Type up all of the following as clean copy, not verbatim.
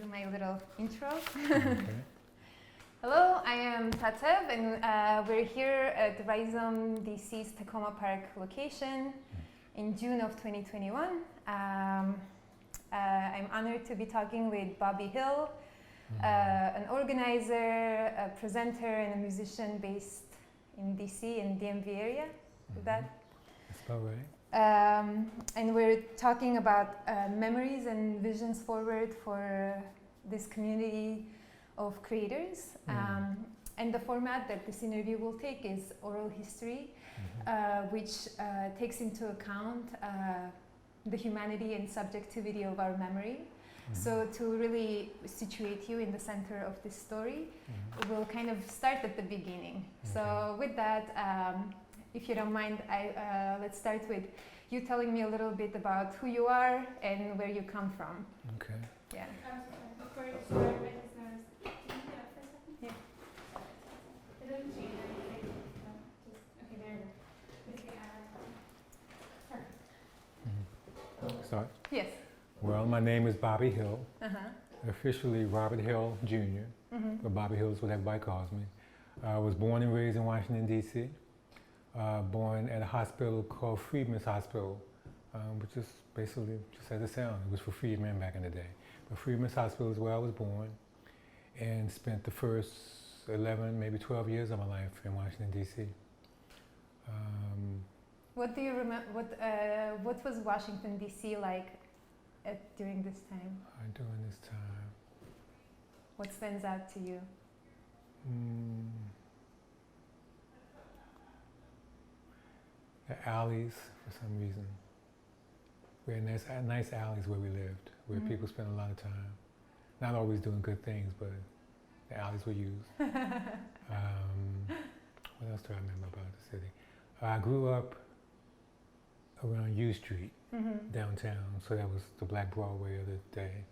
my little intro. Okay. Hello, I am Tatev, and we're here at Rhizome DC's Takoma Park location in June of 2021. I'm honored to be talking with Bobby Hill, an organizer, a presenter, and a musician based in DC and DMV area. Is that? That's about right. And we're talking about memories and visions forward for this community of creators. And the format that this interview will take is oral history, which takes into account the humanity and subjectivity of our memory. So to really situate you in the center of this story, we'll kind of start at the beginning. So with that, if you don't mind, let's start with you telling me a little bit about who you are and where you come from. Okay. Yeah. Before you start, I just noticed. Can you do that for a second? Yeah. It doesn't change anything. Okay, there you go. Perfect. Start. Yes. Well, my name is Bobby Hill, Uh-huh. officially Robert Hill Jr., but Bobby Hill is what everybody calls me. I was born and raised in Washington, D.C., born at a hospital called Freedman's Hospital, which is basically just as it sounds. It was for freedmen back in the day. But Freedman's Hospital is where I was born and spent the first 11, maybe 12 years of my life in Washington, D.C. What do you remember? What was Washington D.C. like during this time? During this time. What stands out to you? The alleys, for some reason. We had nice alleys where we lived, where people spent a lot of time. Not always doing good things, but the alleys were used. What else do I remember about the city? I grew up around U Street, downtown, so that was the Black Broadway of the day,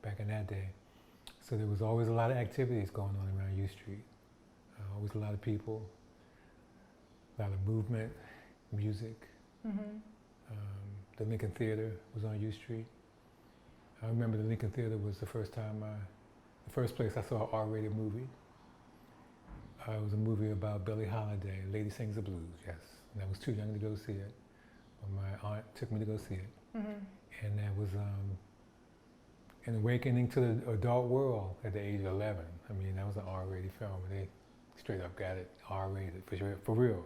back in that day. So there was always a lot of activities going on around U Street. Always a lot of people, a lot of movement, music. The Lincoln Theater was on U Street. I remember the Lincoln Theater was the first place I saw an R-rated movie. It was a movie about Billie Holiday, Lady Sings the Blues, yes. And I was too young to go see it, but my aunt took me to go see it. And that was an awakening to the adult world at the age of 11. I mean, that was an R-rated film. They straight up got it R-rated, for real.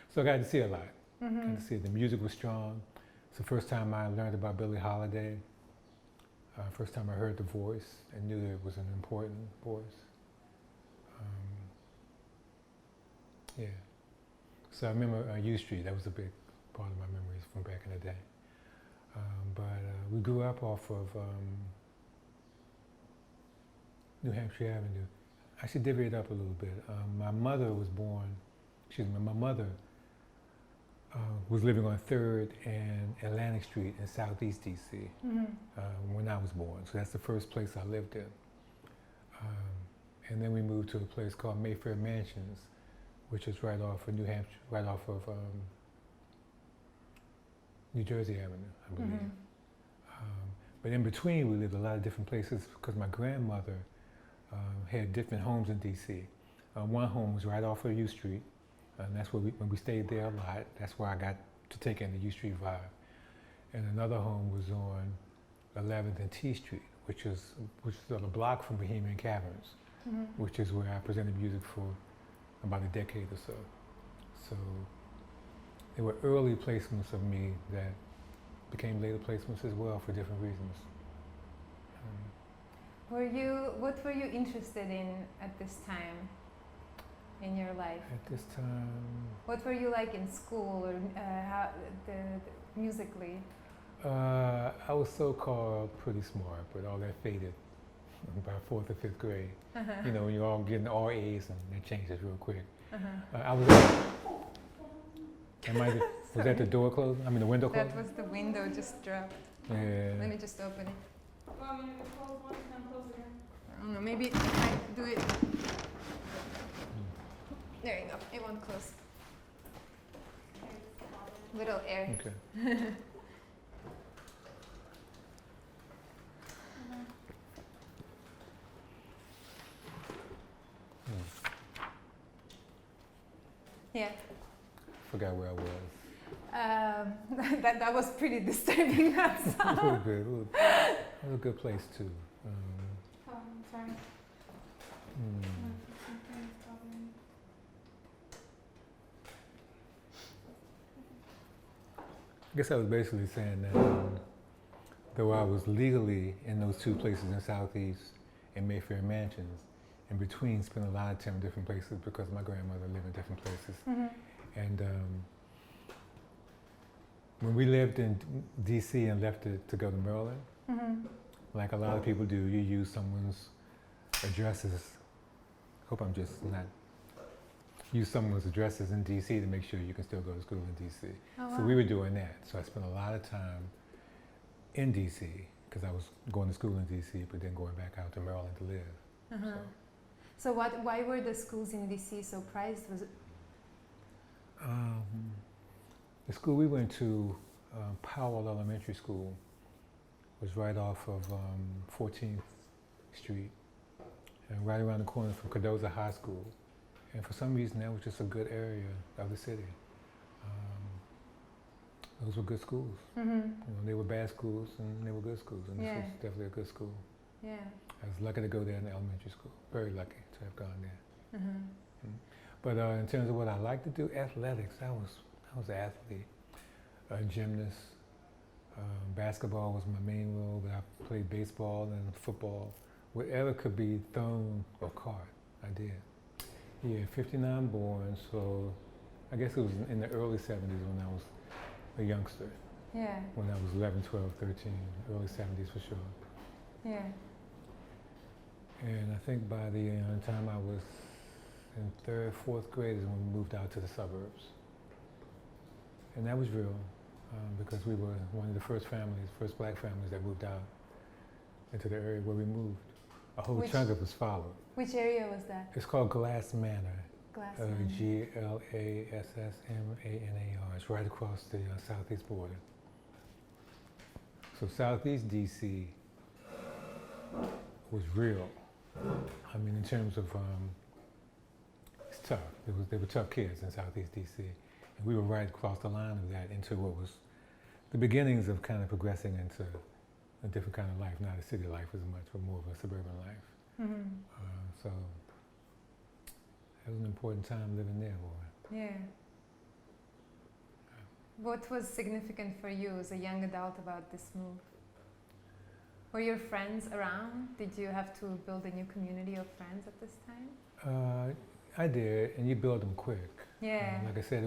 So I got to see a lot. Got to see it. The music was strong. It's the first time I learned about Billie Holiday. First time I heard the voice and knew that it was an important voice. Yeah. So I remember U Street. That was a big part of my memories from back in the day. But we grew up off of New Hampshire Avenue. I should divvy it up a little bit. My mother was my mother was living on 3rd and Atlantic Street in Southeast DC when I was born. So that's the first place I lived in. And then we moved to a place called Mayfair Mansions, which is right off of New Hampshire, right off of New Jersey Avenue, I believe. But in between, we lived a lot of different places because my grandmother had different homes in DC. One home was right off of U Street. And that's where when we stayed there a lot, that's where I got to take in the U Street vibe. And another home was on 11th and T Street, which is on a block from Bohemian Caverns, which is where I presented music for about a decade or so. So there were early placements of me that became later placements as well for different reasons. What were you interested in at this time in your life? At this time, what were you like in school or musically? I was so-called pretty smart, but all that faded by 4th or 5th grade. You know, when you're all getting all A's and that changes real quick. I was. Was that the door closed? I mean, the window closed? That was the window just dropped. Yeah. Let me just open it. Well, I'm going to close one and then close again. I don't know, maybe if I do it. There you go, it won't close. Little air. Okay. Yeah. Forgot where I was. That was pretty disturbing. That A little song. bit. It was a good place too. Oh, I'm sorry. Hmm. Something is bothering me. I guess I was basically saying that though I was legally in those two places in Southeast in Mayfair Mansions, in between spent a lot of time in different places because my grandmother lived in different places. And when we lived in DC and left to go to Maryland, like a lot of people do, you use someone's addresses. Hope I'm just not. Use someone's addresses in DC to make sure you can still go to school in DC. Oh, So we were doing that. So I spent a lot of time in DC because I was going to school in DC, but then going back out to Maryland to live. So why were the schools in DC so prized? Was it? The school we went to, Powell Elementary School, was right off of 14th Street, and right around the corner from Cardozo High School. And for some reason, that was just a good area of the city. Those were good schools. You know, they were bad schools and they were good schools, and this was definitely a good school. Yeah. I was lucky to go there in elementary school. Very lucky to have gone there. But in terms of what I like to do, athletics. I was an athlete, a gymnast. Basketball was my main role, but I played baseball and football. Whatever could be thrown or caught, I did. Yeah, 59 born, so I guess it was in the early 70s when I was a youngster. Yeah. When I was 11, 12, 13, early 70s for sure. Yeah. And I think by the time I was in third, fourth grade is when we moved out to the suburbs. And that was real, because we were one of the first black families that moved out into the area where we moved. A whole chunk of us followed. Which area was that? It's called Glass Manor. Glass Manor. Glassmanor. It's right across the southeast border. So Southeast DC was real. I mean, in terms of, it's tough. They were tough kids in Southeast DC. And we were right across the line of that into what was the beginnings of kind of progressing into a different kind of life, not a city life as much, but more of a suburban life. So it was an important time living there, boy. Yeah. What was significant for you as a young adult about this move? Were your friends around? Did you have to build a new community of friends at this time? I did, and you build them quick. Yeah. Like I said,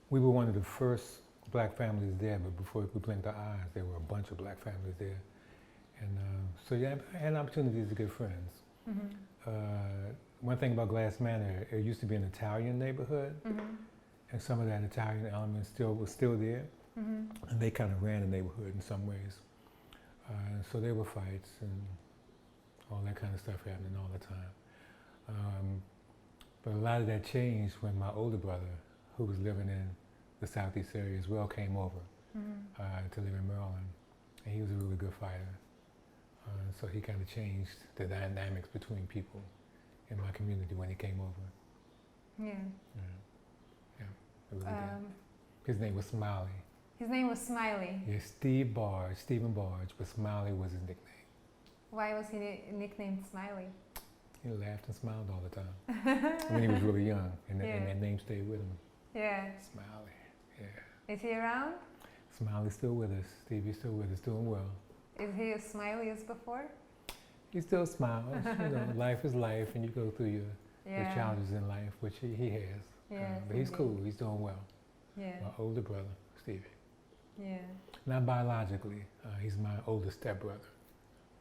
we were one of the first black families there, but before we blinked our eyes, there were a bunch of black families there. And so yeah, I had opportunities to get friends. One thing about Glass Manor, it used to be an Italian neighborhood, and some of that Italian element was still there, and they kind of ran the neighborhood in some ways. So there were fights and all that kind of stuff happening all the time. But a lot of that changed when my older brother, who was living in the Southeast area as well, came over to live in Maryland. And he was a really good fighter. So he kind of changed the dynamics between people in my community when he came over. Yeah. It really did. His name was Smiley. His name was Smiley. Yeah, Stephen Barge, but Smiley was his nickname. Why was he nicknamed Smiley? He laughed and smiled all the time when he was really young, and that name stayed with him. Yeah. Smiley, yeah. Is he around? Smiley's still with us. Stevie's still with us, doing well. Is he as smiley as before? He still smiles. You know, life is life, and you go through your challenges in life, which he has. Yeah. But he's cool. He's doing well. Yeah. My older brother, Stevie. Yeah. Not biologically. He's my older stepbrother,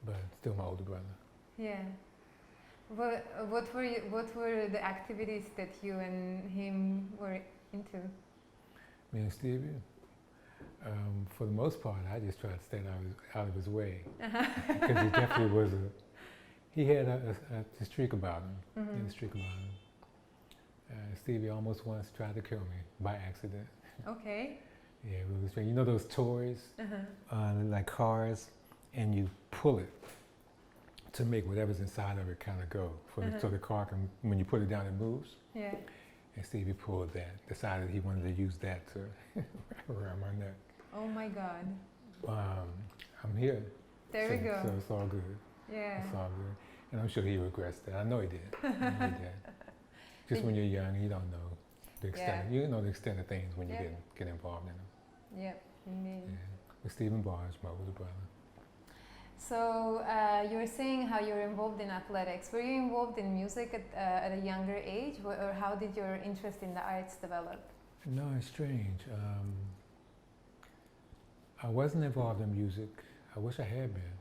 but still my older brother. Yeah. What were the activities that you and him were into? Me and Stevie? For the most part, I just tried to stay out of his way. Because he definitely was he had a streak about him. He had a streak about him. Stevie almost once tried to kill me by accident. Okay. Yeah, really strange. You know those toys, like cars, and you pull it to make whatever's inside of it kind of go, so the car can, when you put it down, it moves. Yeah. And Stevie pulled that, decided he wanted to use that to wrap around my neck. Oh my God. I'm here. There so, we go. So it's all good. Yeah. It's all good. And I'm sure he regrets that. I know he did. I know he did. Just when you're young, you don't know the extent. You know the extent of things when you get involved in them. Yep, indeed. Yeah. With Stephen Barnes, my older brother. So you were saying how you were involved in athletics. Were you involved in music at a younger age, or how did your interest in the arts develop? No, it's strange. I wasn't involved in music. I wish I had been.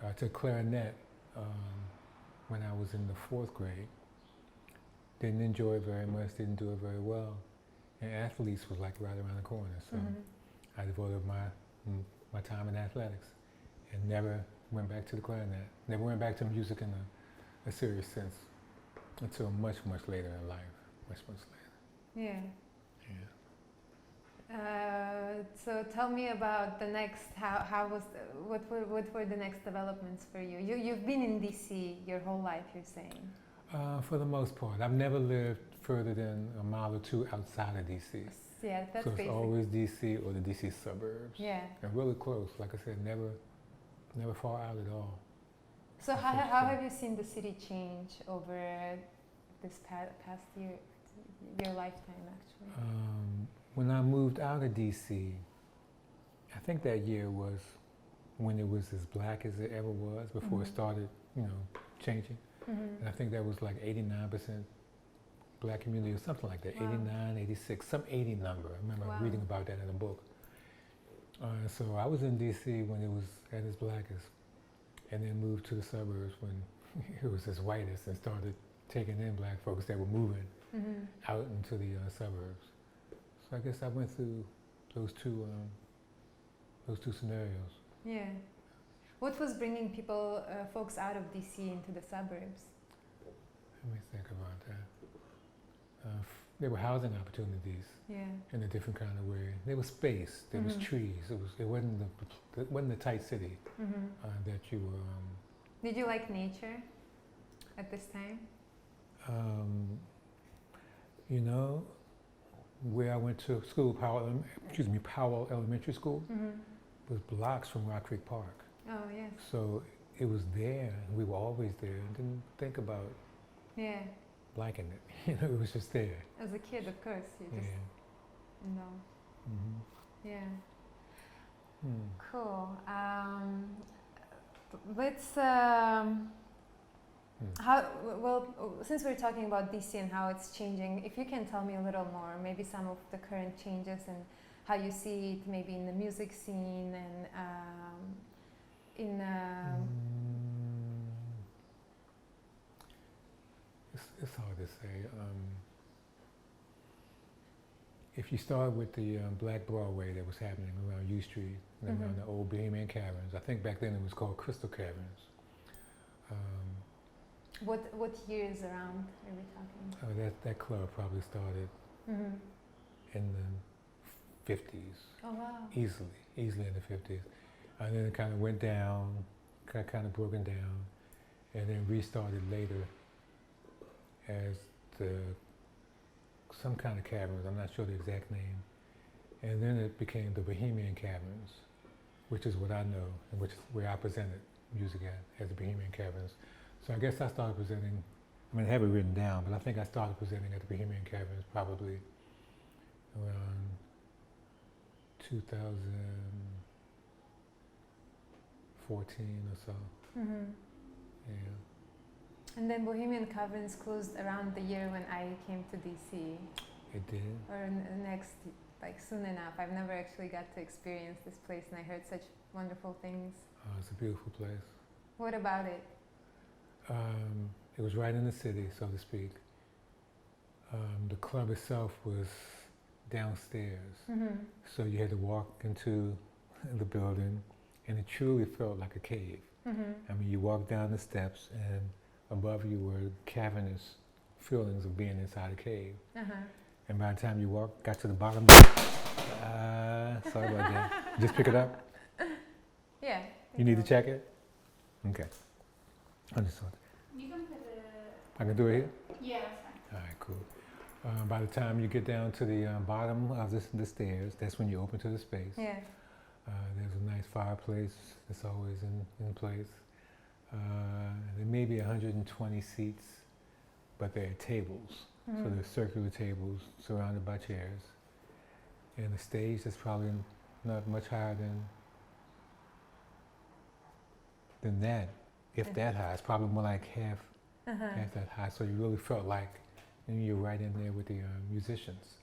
I took clarinet when I was in the 4th grade. Didn't enjoy it very much, didn't do it very well. And athletes was like right around the corner. So I devoted my time in athletics and never went back to the clarinet. Never went back to music in a serious sense until much, much later in life. Much, much later. Yeah. Yeah. So tell me about the next. What were the next developments for you? You've been in DC your whole life, you're saying. For the most part, I've never lived further than a mile or two outside of DC. Yeah, that's so it's basic. always DC or the DC suburbs. Yeah. And really close. Like I said, never far out at all. So how have you seen the city change over this past year, your lifetime actually? When I moved out of DC, I think that year was when it was as black as it ever was before it started, changing. And I think that was like 89% black community or something like that, 89, 86, some 80 number. I remember reading about that in a book. So I was in DC when it was at its blackest, and then moved to the suburbs when it was its whitest, and started taking in black folks that were moving out into the suburbs. So I guess I went through those two scenarios. Yeah. What was bringing folks out of DC into the suburbs? Let me think about that. There were housing opportunities in a different kind of way. There was space. There was trees. It wasn't the tight city that you were. Did you like nature at this time? Where I went to school, Powell Elementary School, was blocks from Rock Creek Park. Oh yes. So it was there. We were always there. And didn't think about liking it. It was just there. As a kid, of course, you just know. Cool. Let's. Since we're talking about DC and how it's changing, if you can tell me a little more, maybe some of the current changes and how you see it, maybe in the music scene and It's hard to say. If you start with the Black Broadway that was happening around U Street and around the old Bohemian Caverns, I think back then it was called Crystal Caverns. What years around are we talking? That club probably started in the 50s. Oh wow! Easily in the 50s, and then it kind of went down, got kind of broken down, and then restarted later as some kind of caverns. I'm not sure the exact name, and then it became the Bohemian Caverns, which is what I know, and which is where I presented music at, as the Bohemian Caverns. So I guess I started presenting, I have it written down, but I think I started presenting at the Bohemian Caverns probably around 2014 or so. Yeah. And then Bohemian Caverns closed around the year when I came to DC. It did? Or next, soon enough. I've never actually got to experience this place, and I heard such wonderful things. Oh, it's a beautiful place. What about it? It was right in the city, so to speak. The club itself was downstairs, so you had to walk into the building, and it truly felt like a cave. You walked down the steps, and above you were cavernous feelings of being inside a cave. And by the time you got to the bottom, sorry about that. Just pick it up? Yeah. You need to check it? Okay. Understood. You can put I can do it here? yeah, that's fine. All right, cool. By the time you get down to the bottom of the stairs, that's when you open to the space. Yeah. There's a nice fireplace that's always in place. There may be 120 seats, but they're tables. So they're circular tables surrounded by chairs. And the stage is probably not much higher than that, if that high. It's probably more like half that high. So you really felt like you're right in there with the musicians.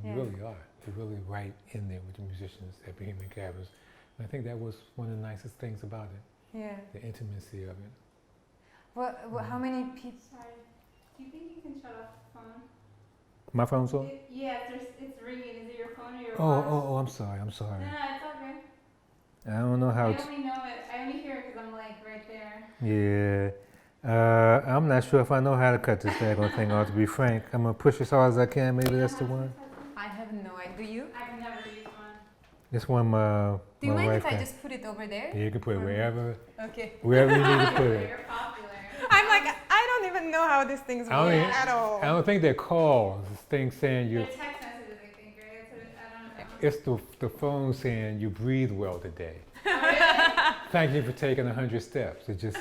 And you really are. You're really right in there with the musicians at Bohemian Caverns. And I think that was one of the nicest things about it. Yeah. The intimacy of it. Well, how many people? Sorry. Do you think you can shut off the phone? My phone's on? Yeah, it's ringing. Is it your phone or your watch? Oh, I'm sorry. No, it's all good. I don't know how I it's... only know it. I only hear it because I'm like right there. Yeah. I'm not sure if I know how to cut this daggone thing off, to be frank. I'm going to push as hard as I can. Maybe that's the one. I have no idea. Do you? I've never used one. This one, my Do you mind wife if I got. just put it over there? Yeah, you can put it wherever Okay. you need to put it. You're popular. I'm like, I don't even know how these things work I don't even- at all. I don't think they're calls. It's things saying you... They're text messages, I think, right? That's what I don't know. It's the phone saying you breathe well today. Oh, really? Thank you for taking 100 steps. It just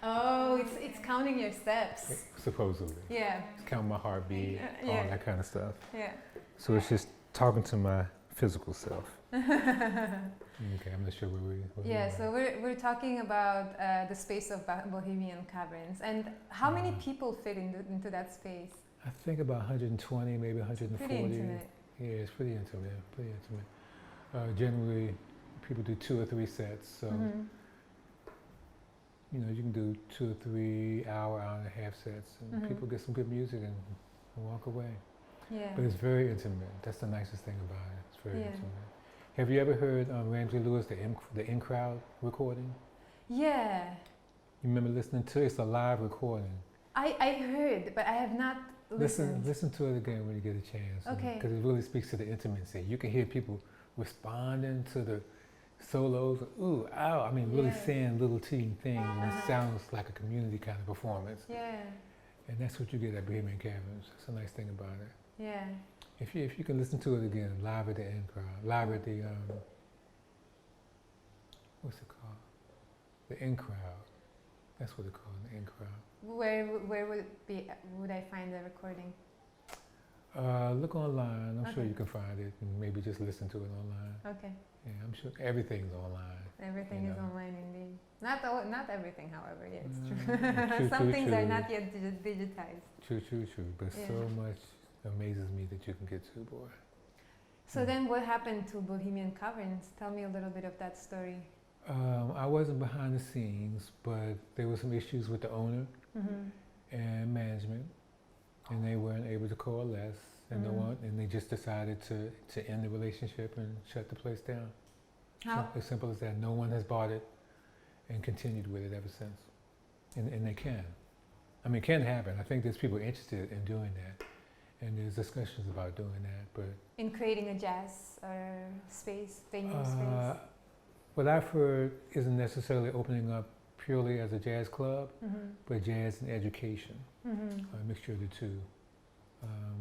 Oh, it's counting your steps. supposedly. Yeah. It's counting my heartbeat, all Yeah. that kind of stuff. Yeah. So it's just talking to my physical self. Okay, I'm not sure where we Yeah, are. so we're talking about the space of Bohemian Caverns, and how many people fit into that space? I think about 120, maybe 140. Pretty intimate. Yeah, it's pretty intimate. Pretty intimate. Generally, people do 2 or 3 sets, so you know you can do 2 or 3 hour and a half sets, and people get some good music and walk away. Yeah. But it's very intimate. That's the nicest thing about it. It's very Yeah. intimate. Have you ever heard Ramsey Lewis, the in crowd recording? Yeah. You remember listening to it? It's a live recording. I heard, but I have not listened. Listen to it again when you get a chance. Okay. Because it really speaks to the intimacy. You can hear people responding to the solos. Ooh, ow. I mean, really Yeah. saying little teeny things. And it sounds like a community kind of performance. Yeah. And that's what you get at Bohemian Caverns. That's a nice thing about it. Yeah. If you can listen to it again, live at the in crowd, live at the, what's it called? The in crowd. That's what it's called, the in crowd. Where would I find the recording? Look online. I'm sure Okay. you can find it, and maybe just listen to it online. Okay. Yeah, I'm sure everything's online. Everything You is know. online indeed. Not everything, however. Yeah, it's Mm, true. true, Some true, things are true. not yet digitized. True. But Yeah. so much amazes me that you can get to, boy. So then, what happened to Bohemian Caverns? Tell me a little bit of that story. I wasn't behind the scenes, but there were some issues with the owner and management, and they weren't able to coalesce, and and they just decided to end the relationship and shut the place down. How? As simple as that. No one has bought it and continued with it ever since, and they can. I mean, it can happen. I think there's people interested in doing that, and there's discussions about doing that, but In creating a jazz space, venue space. what I've heard isn't necessarily opening up purely as a jazz club, but jazz and education, a mixture of the two.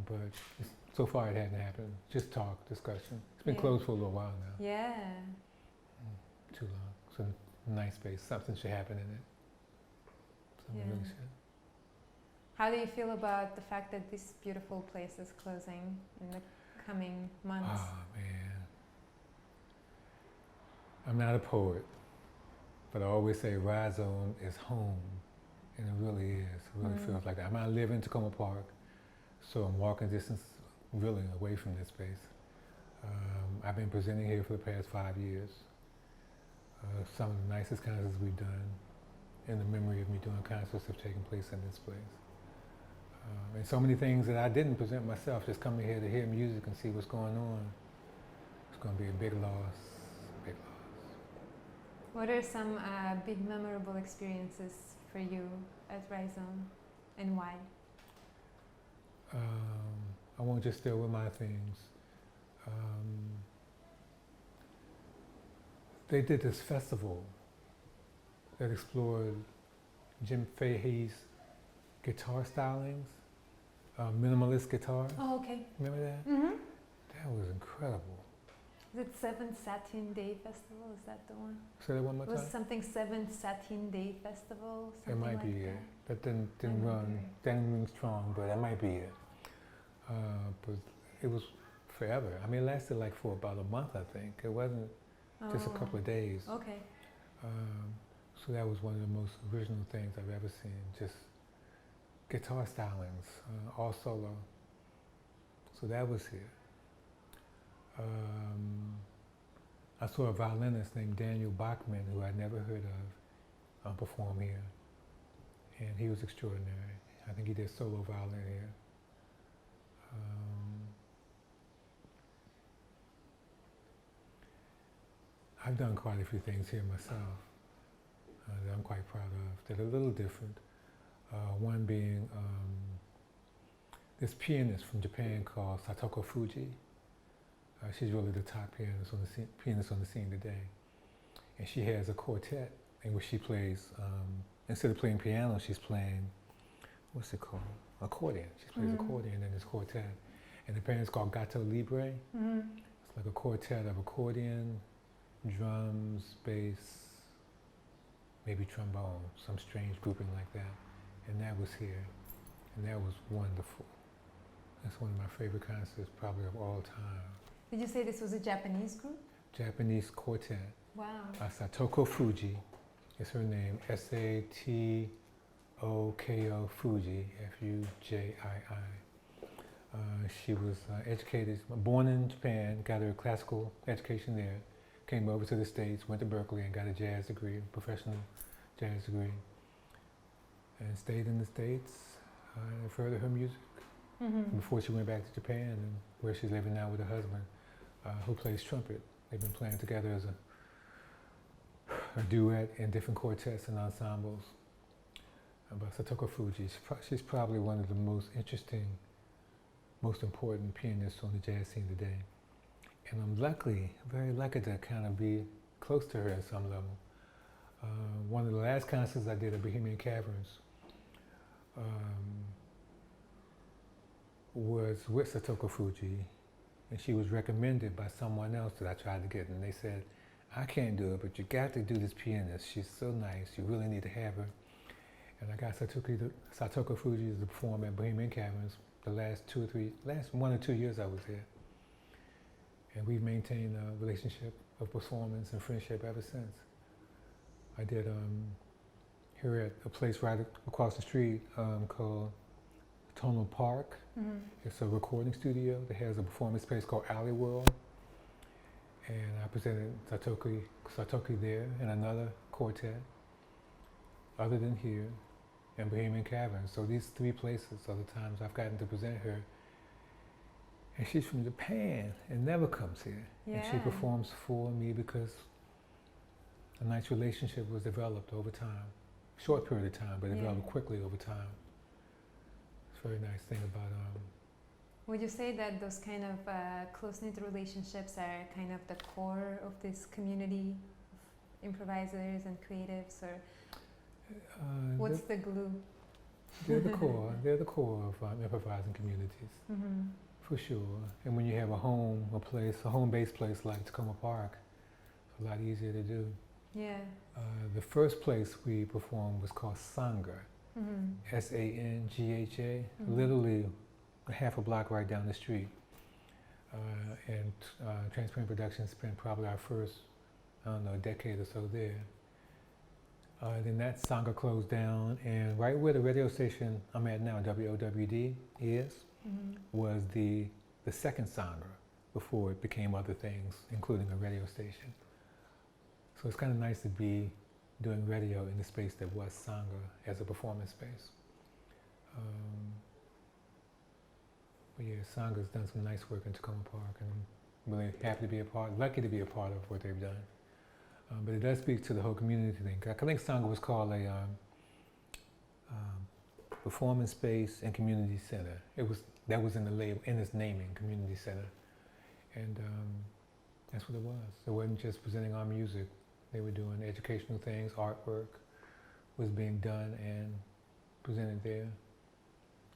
But so far it hadn't happened. Just talk, discussion. It's been Yeah. closed for a little while now. Yeah. Too long. It's a nice space. Something should happen in it. Something Yeah. really should. How do you feel about the fact that this beautiful place is closing in the coming months? Oh man. I'm not a poet, but I always say Rhizome is home, and it really is. It really feels like that. I mean, I live in Takoma Park, so I'm walking distance really away from this space. I've been presenting here for the past 5 years. Some of the nicest concerts we've done in the memory of me doing concerts have taken place in this place. And so many things that I didn't present myself, just coming here to hear music and see what's going on. It's going to be a big loss, big loss. What are some big memorable experiences for you at Rhizome, and why? I won't just stay with my things. They did this festival that explored Jim Fahey's guitar stylings Minimalist guitar. Oh, okay. Remember that? Mm-hmm. That was incredible. Is it 7th Satin Day Festival? Is that the one? Say that one more It was time. something 7th Satin Day Festival. It Something might like be that. it. That didn't I run. wonder. Didn't ring strong, but that might be it. But it was forever. I mean, it lasted like for about a month, I think. It wasn't just a couple of days. Okay. So that was one of the most original things I've ever seen. Just guitar stylings, all solo. So that was here. I saw a violinist named Daniel Bachman, who I'd never heard of, perform here. And he was extraordinary. I think he did solo violin here. I've done quite a few things here myself that I'm quite proud of, that are a little different. One being this pianist from Japan called Satoko Fuji. She's really the top pianist on the scene today. And she has a quartet in which she plays, instead of playing piano, she's playing, what's it called? Accordion. She plays accordion in this quartet. And the band is called Gato Libre. It's like a quartet of accordion, drums, bass, maybe trombone, some strange grouping like that. And that was here. And that was wonderful. That's one of my favorite concerts probably of all time. Did you say this was a Japanese group? Japanese quartet. Wow. Satoko Fuji is her name. Satoko Fuji, Fujii. She was educated, born in Japan, got her classical education there, came over to the States, went to Berkeley and got a jazz degree, professional jazz degree, and stayed in the States and furthered her music before she went back to Japan, and where she's living now with her husband, who plays trumpet. They've been playing together as a duet in different quartets and ensembles. But Satoko Fuji, she's probably one of the most interesting, most important pianists on the jazz scene today. And I'm lucky, very lucky to kind of be close to her at some level. One of the last concerts I did at Bohemian Caverns was with Satoko Fuji, and she was recommended by someone else that I tried to get, and they said, I can't do it, but you got to do this pianist. She's so nice, you really need to have her. And I got Satoko Fuji to perform at Bohemian Caverns the last 1 or 2 years I was there. And we've maintained a relationship of performance and friendship ever since. I did here at a place right across the street called Takoma Park. It's a recording studio that has a performance space called Alley World. And I presented Satoki there in another quartet, other than here, in Bohemian Caverns. So these 3 places are the times I've gotten to present her. And she's from Japan and never comes here. Yeah. And she performs for me because a nice relationship was developed over time. Short period of time, but developed quickly over time. It's a very nice thing about Would you say that those kind of close-knit relationships are kind of the core of this community of improvisers and creatives, or what's the glue? They're the core. They're the core of improvising communities, for sure. And when you have a home-based place like Takoma Park, it's a lot easier to do. Yeah. The first place we performed was called Sangha, Sangha, literally half a block right down the street. And Transparent Productions spent probably our first, a decade or so there. Then that Sangha closed down, and right where the radio station I'm at now, WOWD, is, was the second Sangha before it became other things, including a radio station. So it's kind of nice to be doing radio in the space that was Sangha as a performance space. But yeah, Sangha's done some nice work in Takoma Park, and I'm really happy to be lucky to be a part of what they've done. But it does speak to the whole community thing. I think Sangha was called a performance space and community center. That was in the label, in its naming, community center. And that's what it was. It wasn't just presenting our music. They were doing educational things, artwork was being done and presented there.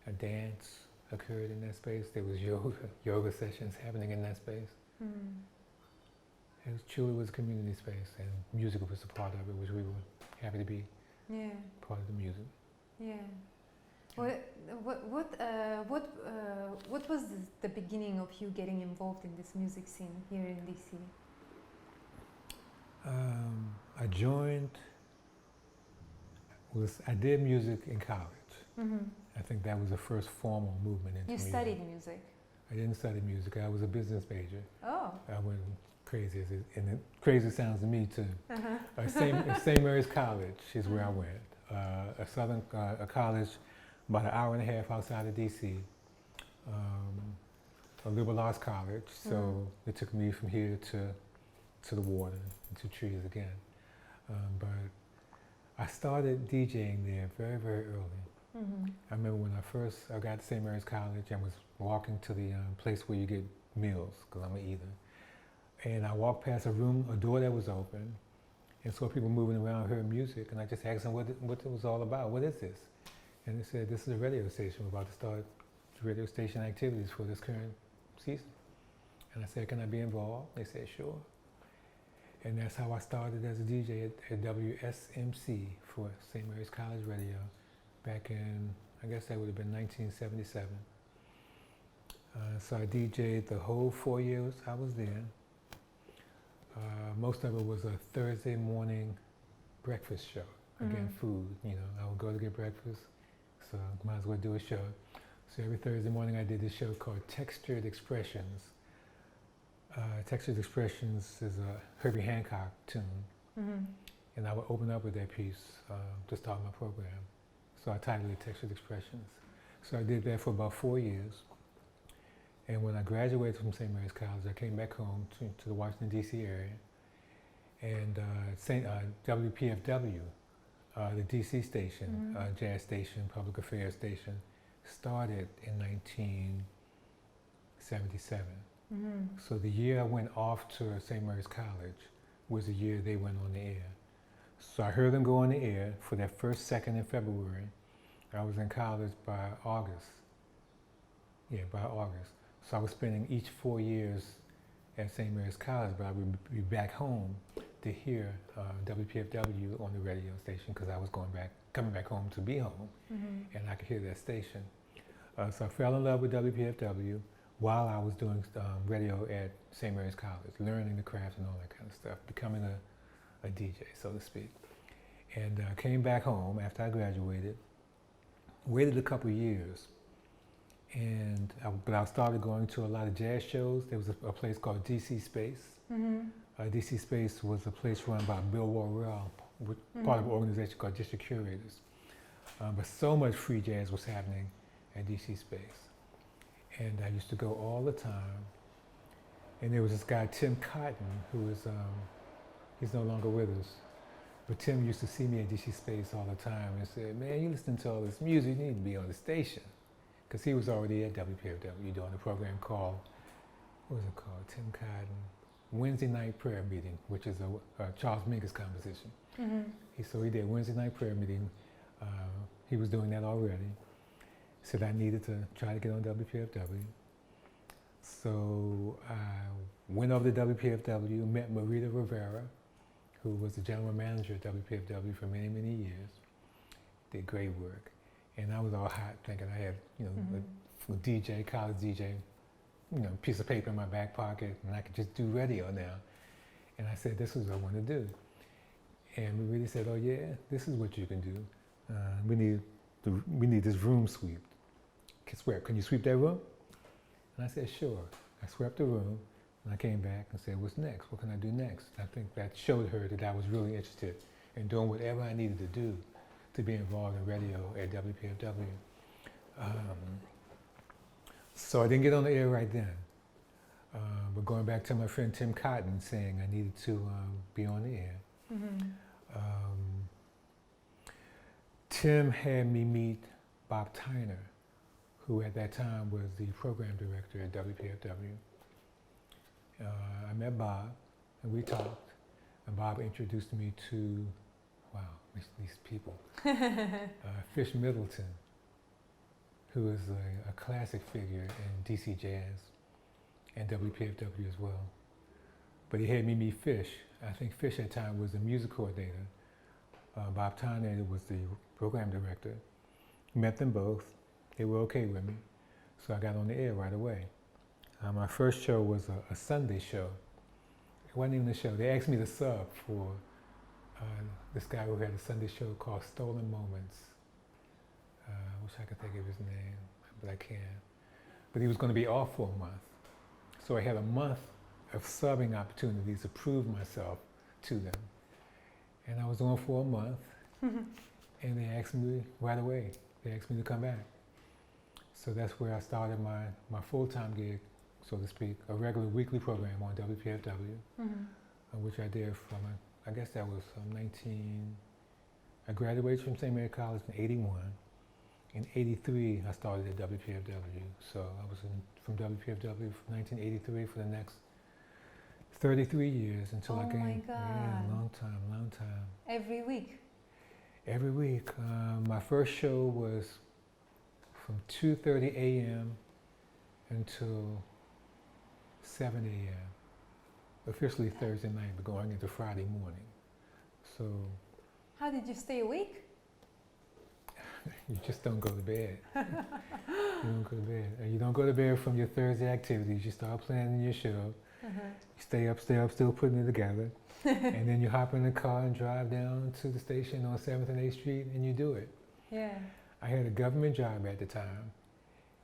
A dance, occurred in that space. There was yoga sessions happening in that space. It truly was a community space, and music was a part of it, which we were happy to be part of the music. Yeah. What was the beginning of you getting involved in this music scene here in DC? I did music in college. I think that was the first formal movement into music. You studied music? I didn't study music. I was a business major. Oh. I went crazy, and it crazy sounds to me too. St. Mary's College is where I went. A college about an hour and a half outside of DC. A liberal arts college, so it took me from here to the water, to trees again. But I started DJing there very, very early. I remember when I got to St. Mary's College and was walking to the place where you get meals, because I'm an eater. And I walked past a door that was open, and saw people moving around, heard music, and I just asked them what it was all about. What is this? And they said, this is a radio station. We're about to start radio station activities for this current season. And I said, can I be involved? They said, sure. And that's how I started as a DJ at WSMC for St. Mary's College Radio back in, I guess that would have been 1977. So I DJ'd the whole 4 years I was there. Most of it was a Thursday morning breakfast show. Again, food, I would go to get breakfast, so I might as well do a show. So every Thursday morning I did this show called Textured Expressions. Textured Expressions is a Herbie Hancock tune, and I would open up with that piece to start my program. So I titled it Textured Expressions. So I did that for about 4 years. And when I graduated from St. Mary's College, I came back home to the Washington, D.C. area. And WPFW, the D.C. station, jazz station, public affairs station, started in 1977. So the year I went off to St. Mary's College was the year they went on the air. So I heard them go on the air for that first second in February. I was in college by August. Yeah, by August. So I was spending each 4 years at St. Mary's College, but I would be back home to hear WPFW on the radio station because I was coming back home to be home, and I could hear that station. So I fell in love with WPFW while I was doing radio at St. Mary's College, learning the craft and all that kind of stuff, becoming a DJ, so to speak. And I came back home after I graduated, waited a couple of years, but I started going to a lot of jazz shows. There was a place called DC Space. DC Space was a place run by Bill Warrell, part of an organization called District Curators. But so much free jazz was happening at DC Space. And I used to go all the time. And there was this guy, Tim Cotton, who is, he's no longer with us. But Tim used to see me at DC Space all the time and said, man, you listen to all this music, you need to be on the station. Because he was already at WPFW doing a program called, what was it called? Tim Cotton, Wednesday Night Prayer Meeting, which is a Charles Mingus composition. So he did Wednesday Night Prayer Meeting. He was doing that already. Said I needed to try to get on WPFW. So I went over to WPFW, met Marita Rivera, who was the general manager at WPFW for many, many years. Did great work. And I was all hot thinking I had, a DJ, college DJ, piece of paper in my back pocket, and I could just do radio now. And I said, this is what I want to do. And we really said, oh yeah, this is what you can do. We need this room swept. Can you sweep that room? And I said, sure. I swept the room, and I came back and said, what's next? What can I do next? I think that showed her that I was really interested in doing whatever I needed to do to be involved in radio at WPFW. So I didn't get on the air right then. But going back to my friend Tim Cotton saying I needed to be on the air. Tim had me meet Bob Tyner, who at that time was the program director at WPFW. I met Bob, and we talked, and Bob introduced me to, wow, these people. Fish Middleton. who is a classic figure in DC Jazz and WPFW as well. But he had me meet Fish. I think Fish at the time was the music coordinator. Bob Tyner was the program director. Met them both. They were okay with me. So I got on the air right away. My first show was a Sunday show. It wasn't even a show. They asked me to sub for this guy who had a Sunday show called Stolen Moments. I wish I could think of his name, but I can't. But he was going to be off for a month. So I had a month of subbing opportunities to prove myself to them. And I was on for a month, and they asked me right away. They asked me to come back. So that's where I started my full-time gig, so to speak, a regular weekly program on WPFW, which I did from, I guess that was I graduated from St. Mary College in '81. In '83, I started at WPFW. So I was from WPFW from 1983 for the next 33 years until I came. Oh my God. Yeah, long time. Every week? Every week. My first show was from 2:30 a.m. until 7 a.m. Officially Thursday night, but going into Friday morning. So. How did you stay awake? You just don't go to bed. You don't go to bed. You don't go to bed from your Thursday activities. You start planning your show. You stay up, still putting it together. And then you hop in the car and drive down to the station on 7th and 8th Street and you do it. Yeah. I had a government job at the time.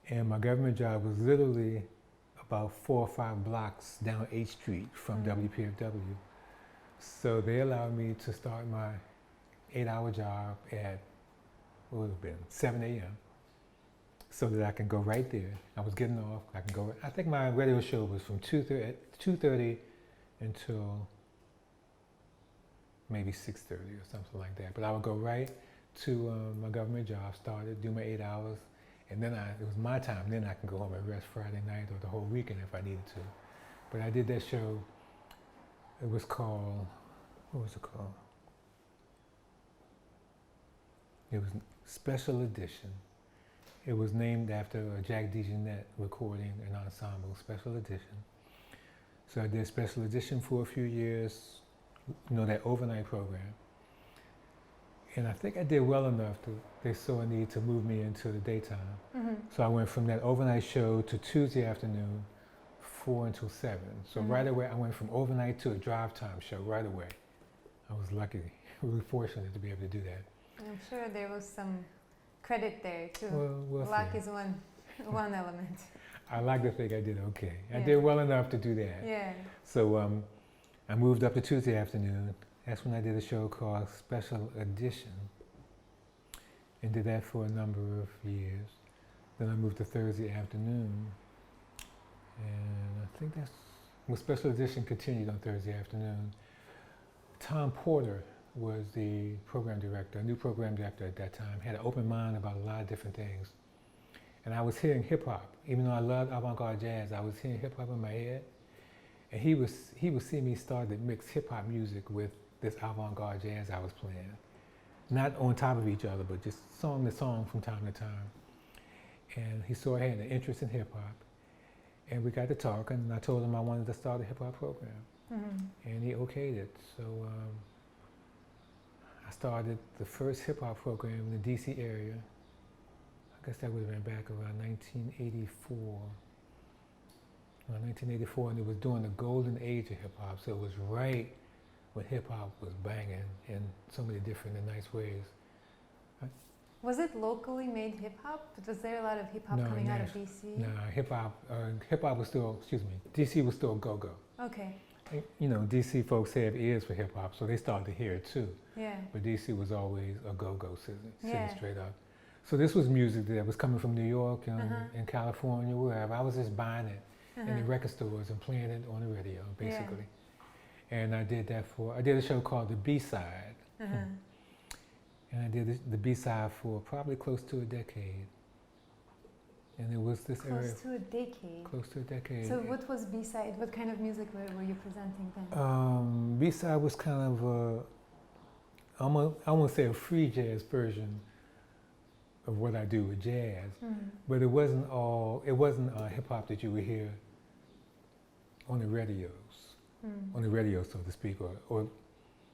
And my government job was literally about 4 or 5 blocks down 8th Street from WPFW. So they allowed me to start my 8-hour job at, what would it have been, 7 a.m. so that I can go right there. I was getting off, I can go, I think my radio show was from 2:30 until maybe 6:30 or something like that. But I would go right to my government job, started, do my 8 hours, and then it was my time, then I can go home and rest Friday night or the whole weekend if I needed to. But I did that show, it was called, what was it called? It was Special Edition. It was named after a Jack DeJohnette recording and ensemble, Special Edition. So I did Special Edition for a few years, that overnight program. And I think I did well enough that they saw a need to move me into the daytime. So I went from that overnight show to Tuesday afternoon, 4 until 7. So right away, I went from overnight to a drive time show right away. I was lucky, really fortunate to be able to do that. I'm sure there was some credit there too. We'll Luck see. is one element. I like to think I did okay. I Yeah. did well enough to do that. Yeah. So I moved up to Tuesday afternoon. That's when I did a show called Special Edition and did that for a number of years. Then I moved to Thursday afternoon. And I think Special Edition continued on Thursday afternoon. Tom Porter was the program director, a new program director at that time, had an open mind about a lot of different things. And I was hearing hip hop. Even though I loved avant-garde jazz, I was hearing hip hop in my head. And he would see me start to mix hip hop music with this avant-garde jazz I was playing. Not on top of each other, but just song to song from time to time. And he saw I had an interest in hip hop. And we got to talking, and I told him I wanted to start a hip hop program. And he okayed it. So I started the first hip hop program in the DC area. I guess that would have been back around 1984. Around 1984, and it was during the golden age of hip hop. So it was right when hip hop was banging in so many different and nice ways. Was it locally made hip hop? Was there a lot of hip hop No, coming out of DC? No, hip hop was still, DC was still go-go. Okay. DC folks have ears for hip hop, so they started to hear it too. Yeah. But DC was always a go-go city Yeah. straight up. So this was music that was coming from New York and California, wherever. I was just buying it in the record stores and playing it on the radio, basically. And I did a show called The B-Side. And I did the B-Side for probably close to a decade. And it was this area. Close to a decade. Close to a decade. So what was B-side? What kind of music were you presenting then? B-Side was kind of I won't say a free jazz version of what I do with jazz, Mm. but it wasn't hip hop that you would hear on the radios, on the radio, so to speak, or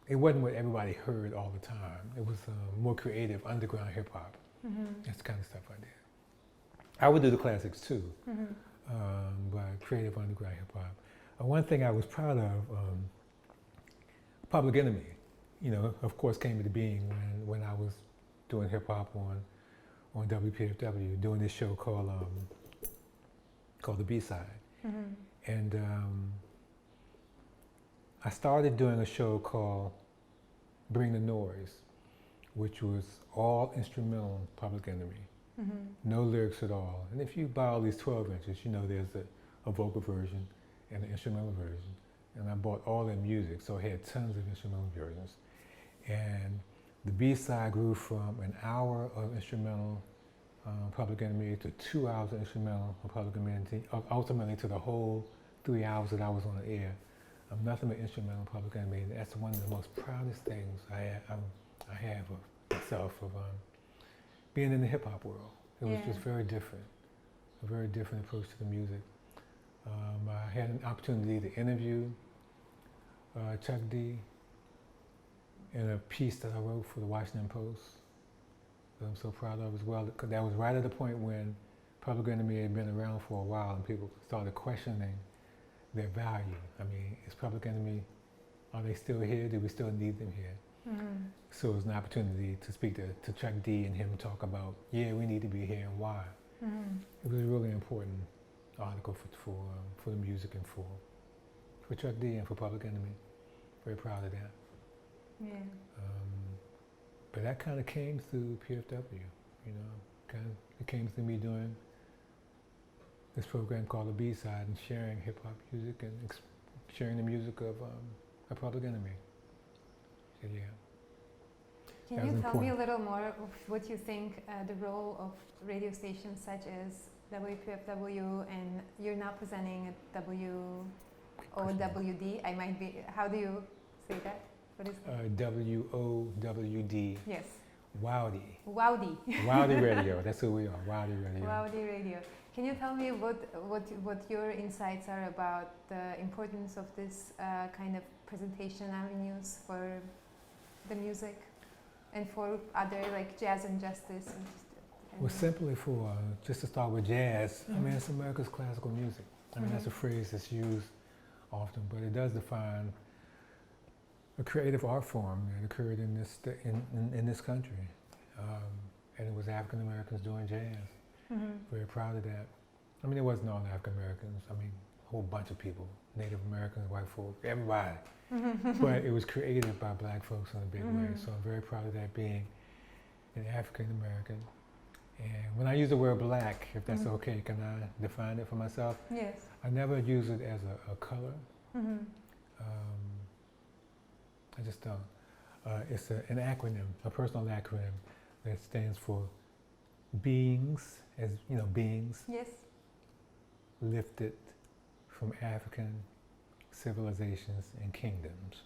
it wasn't what everybody heard all the time. It was more creative, underground hip hop. That's the kind of stuff I did. I would do the classics too, but creative underground hip hop. One thing I was proud of, Public Enemy, of course, came into being when I was doing hip hop on WPFW, doing this show called The B-Side. And I started doing a show called Bring the Noise, which was all instrumental Public Enemy. No lyrics at all. And if you buy all these 12 inches, there's a vocal version and an instrumental version. And I bought all their music, so I had tons of instrumental versions. And the B-side grew from an hour of instrumental Public Enemy to 2 hours of instrumental Public Enemy, ultimately to the whole 3 hours that I was on the air. Nothing but instrumental Public Enemy. That's one of the most proudest things I have of myself, of being in the hip hop world. It was just very different, a very different approach to the music. I had an opportunity to interview Chuck D in a piece that I wrote for the Washington Post that I'm so proud of as well, because that was right at the point when Public Enemy had been around for a while and people started questioning their value. I mean, is Public Enemy, are they still here? Do we still need them here? So it was an opportunity to speak to Chuck D and him talk about, we need to be here and why. It was a really important article for the music and for Chuck D and for Public Enemy. Very proud of that. But that kind of came through PFW, it came through me doing this program called The B-Side and sharing hip hop music and sharing the music of Public Enemy. So, Can you tell me a little more of what you think the role of radio stations such as WPFW, and you're now presenting at WOWD, I might be, how do you say that? What is it? WOWD. Yes. Wowdy. Wowdy. Wowdy Radio, that's who we are, Wowdy Radio. Wowdy Radio. Can you tell me what your insights are about the importance of this kind of presentation avenues for the music and for other like Jazz and Justice? Well, simply for, just to start with jazz, I mean, it's America's classical music. I mean, that's a phrase that's used often, but it does define a creative art form that occurred in this country. And it was African Americans doing jazz. Very proud of that. I mean, it wasn't all African Americans. I mean, a whole bunch of people, Native Americans, white folk, everybody. But it was created by black folks in a big way. So I'm very proud of that, being an African American. And when I use the word black, if that's okay, can I define it for myself? Yes. I never use it as a color. I just don't. It's an acronym, a personal acronym that stands for beings, as you know, beings. Yes. Lifted from African civilizations and kingdoms.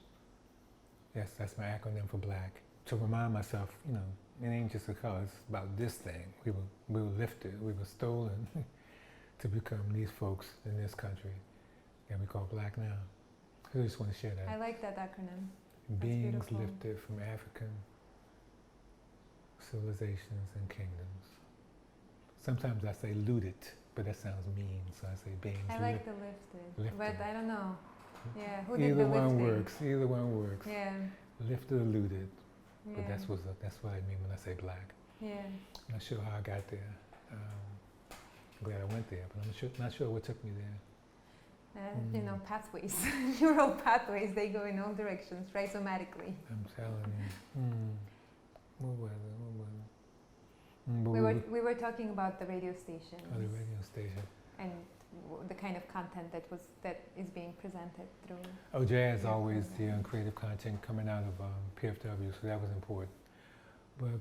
Yes, that's my acronym for black. To remind myself, it ain't just a color, it's about this thing. We were lifted, we were stolen to become these folks in this country that we call black now. I just want to share that. I like that acronym. Beings beautiful. lifted from African civilizations and kingdoms. Sometimes I say looted, but that sounds mean, so I say beings I like the lifted, but I don't know. Yeah, who did Either the one lifting? works. Either one works. Yeah. Lifted or looted, Yeah. but that's what I mean when I say black. Yeah. I'm not sure how I got there. I'm glad I went there, but I'm not sure what took me there. Pathways, neural pathways, they go in all directions, rhizomatically. I'm telling you. What was it? We were talking about the radio station. Oh, the radio station. And the kind of content that is being presented through. Oh, jazz always, creative content coming out of PFW, so that was important. But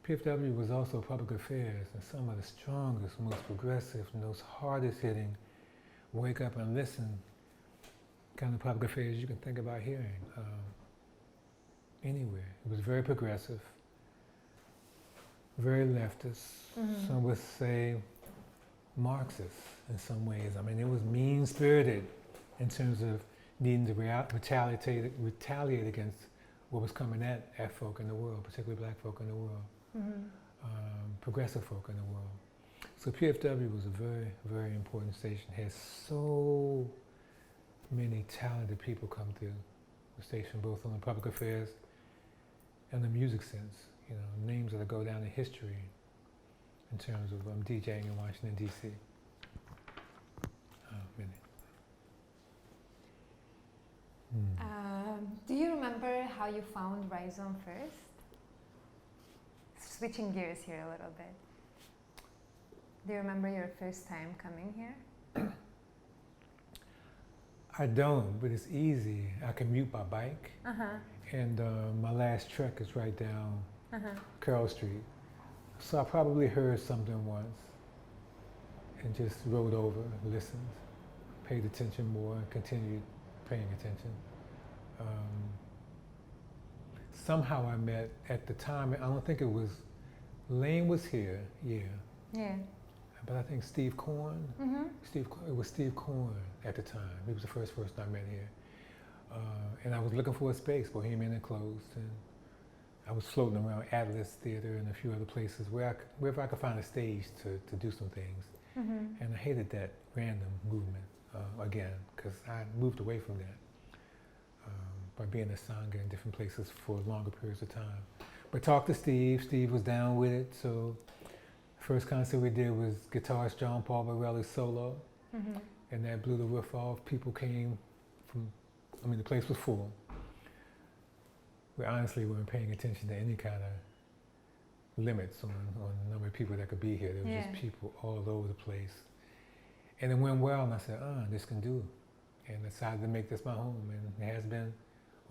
PFW was also public affairs, and some of the strongest, most progressive, most hardest hitting, wake up and listen kind of public affairs you can think about hearing anywhere. It was very progressive, very leftist. Some would say Marxist in some ways. I mean, it was mean-spirited in terms of needing to retaliate against what was coming at folk in the world, particularly black folk in the world, progressive folk in the world. So PFW was a very, very important station. It had so many talented people come through the station, both on the public affairs and the music sense. You know, names that go down in history in terms of DJing in Washington, D.C. Do you remember how you found Rhizome first? Switching gears here a little bit. Do you remember your first time coming here? I don't, but it's easy. I commute by bike, and my last trek is right down Carroll Street. So I probably heard something once and just rode over, listened, paid attention more, and continued paying attention. Somehow I met, at the time, I don't think it was, Lane was here, Yeah. but I think Steve Korn, it was Steve Korn at the time. He was the first person I met here. And I was looking for a space. Bohemian had closed, and I was floating around Atlas Theater and a few other places wherever I could find a stage to do some things. And I hated that random movement again, because I moved away from that by being a sangha in different places for longer periods of time. But talked to Steve. Steve was down with it, so first concert we did was guitarist John Paul Borelli's solo, and that blew the roof off. People came from, I mean, the place was full. We honestly weren't paying attention to any kind of limits on the number of people that could be here. There was just people all over the place. And it went well, and I said, this can do. And I decided to make this my home, and it has been,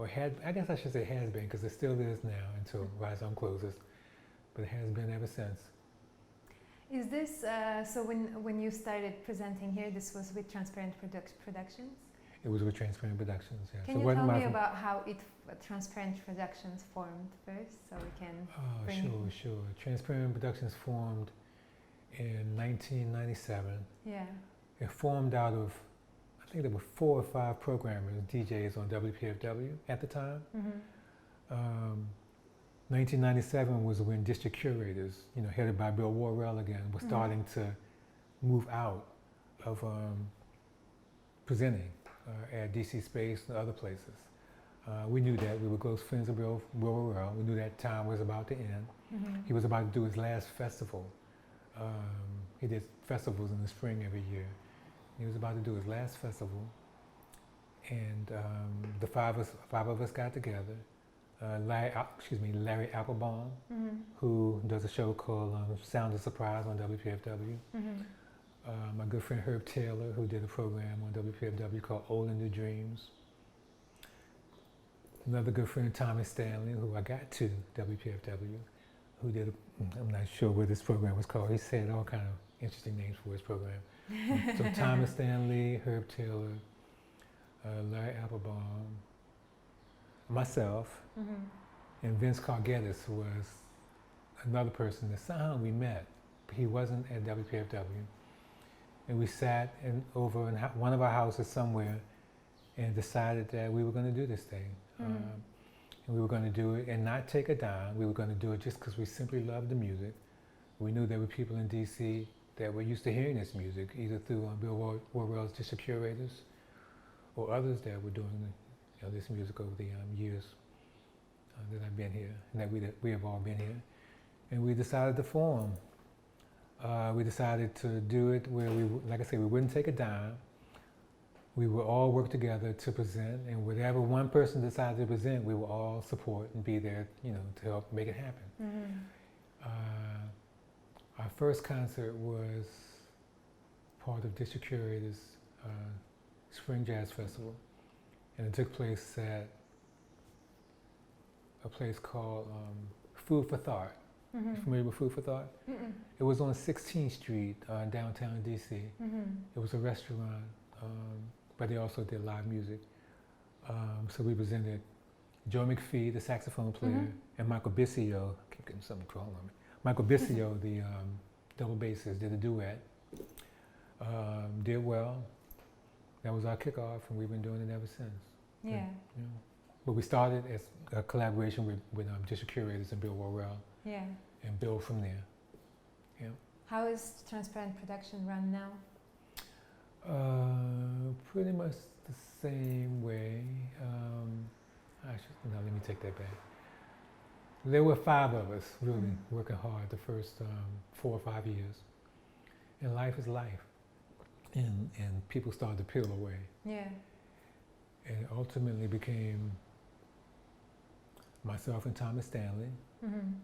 I guess I should say has been, because it still is now until Rhizome closes, but it has been ever since. Is this, so when you started presenting here, this was with Transparent Productions? It was with Transparent Productions, yeah. Can you tell me about how Transparent Productions formed first, so we can bring Sure. Transparent Productions formed in 1997. Yeah. It formed out of, I think there were 4 or 5 programmers, DJs on WPFW at the time. 1997 was when District Curators, headed by Bill Warrell again, was starting to move out of presenting at DC Space and other places. We knew that. We were close friends of Bill Warrell. We knew that time was about to end. He was about to do his last festival. He did festivals in the spring every year. He was about to do his last festival, and the five of us got together. Larry Applebaum, who does a show called Sound of Surprise on WPFW. My good friend Herb Taylor, who did a program on WPFW called Old and New Dreams. Another good friend, Thomas Stanley, who I got to WPFW, who did, I'm not sure what this program was called. He said all kind of interesting names for his program. So Thomas Stanley, Herb Taylor, Larry Applebaum, myself, and Vince Cargettis was another person that somehow we met, but he wasn't at WPFW. And we sat over in one of our houses somewhere and decided that we were going to do this thing. And we were going to do it and not take a dime. We were going to do it just because we simply loved the music. We knew there were people in DC that were used to hearing this music, either through Bill Warrell's District Curators or others that were doing this music over the years that I've been here, and that we have all been here. And we decided to form. We decided to do it where like I say, we wouldn't take a dime. We would all work together to present, and whatever one person decided to present, we would all support and be there, to help make it happen. Our first concert was part of District Curators' Spring Jazz Festival, and it took place at a place called Food for Thought. You familiar with Food for Thought? It was on 16th Street, downtown DC. It was a restaurant, but they also did live music. So we presented Joe McPhee, the saxophone player, and Michael Bissio, I keep getting something crawling on me. Michael Bissio, the double bassist, did a duet. Did well. That was our kickoff, and we've been doing it ever since. Yeah. Yeah. But we started as a collaboration with District Curators and Bill Warrell, Yeah. and built from there. Yeah. How is Transparent Production run now? Pretty much the same way. No, let me take that back. There were 5 of us really working hard the first 4 or 5 years. And life is life. And people started to peel away. Yeah. And it ultimately became myself and Thomas Stanley. Mm-hmm.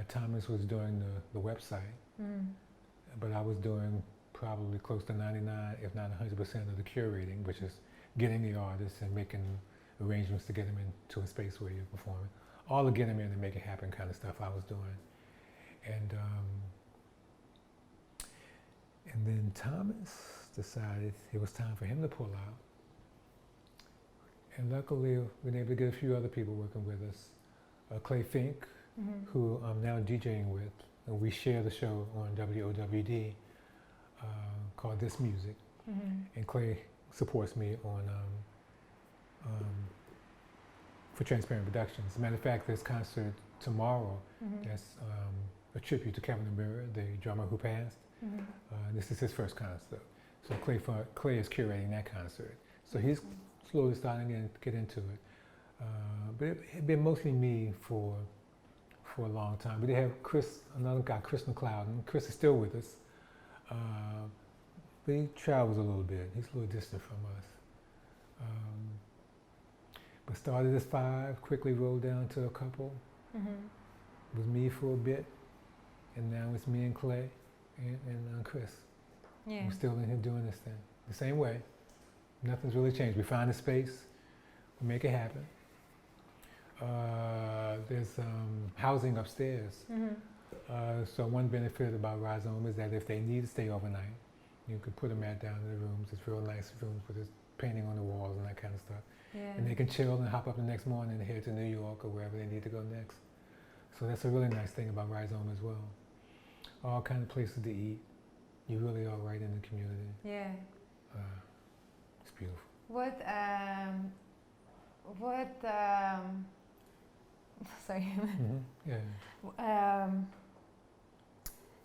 Thomas was doing the website, but I was doing probably close to 99, if not 100% of the curating, which is getting the artists and making arrangements to get them into a space where you're performing. All the get them in and make it happen kind of stuff I was doing. And then Thomas decided it was time for him to pull out. And luckily, we've been able to get a few other people working with us. Clay Fink, who I'm now DJing with, and we share the show on WOWD called This Music. And Clay supports me on for Transparent Productions. As a matter of fact, this concert tomorrow, that's a tribute to Kevin Amira, the drummer who passed. This is his first concert. So Clay is curating that concert. So he's slowly starting to get into it. But it had been mostly me for a long time. But they have Chris, another guy, Chris McLeod. Chris is still with us. But he travels a little bit. He's a little distant from us. But started as 5, quickly rolled down to a couple. It was me for a bit. And now it's me and Clay and Chris. Yeah. We're still in here doing this thing. The same way. Nothing's really changed. We find a space, we make it happen. There's housing upstairs. So one benefit about Rhizome is that if they need to stay overnight, you could put a mat down in the rooms. It's real nice rooms with this painting on the walls and that kind of stuff. Yeah. And they can chill and hop up the next morning and head to New York or wherever they need to go next. So that's a really nice thing about Rhizome as well. All kind of places to eat. You really are right in the community. Yeah. It's beautiful. Sorry. Yeah.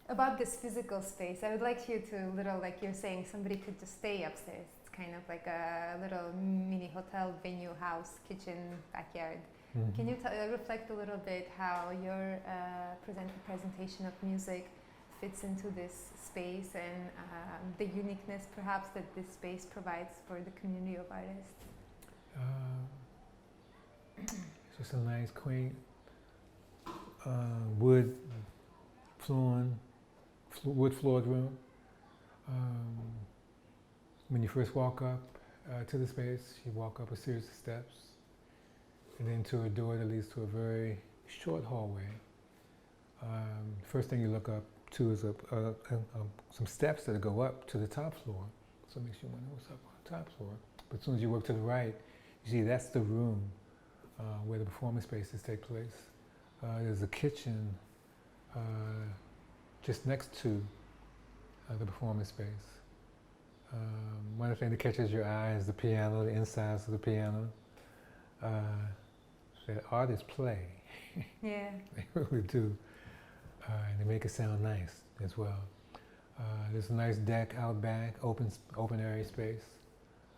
About this physical space, I would like you to like you're saying, somebody could just stay upstairs. It's kind of like a little mini hotel, venue, house, kitchen, backyard. Can you reflect a little bit how your presentation of music fits into this space and the uniqueness perhaps that this space provides for the community of artists? It's just a nice, quaint wood floored room. When you first walk up to the space, you walk up a series of steps and then to a door that leads to a very short hallway. First thing you look up to is some steps that go up to the top floor. So it makes you wonder what's up on the top floor. But as soon as you walk to the right, you see that's the room where the performance spaces take place. There's a kitchen just next to the performance space. One of the things that catches your eye is the piano, the insides of the piano. The artists play. Yeah. They really do. And they make it sound nice as well. There's a nice deck out back, open area space.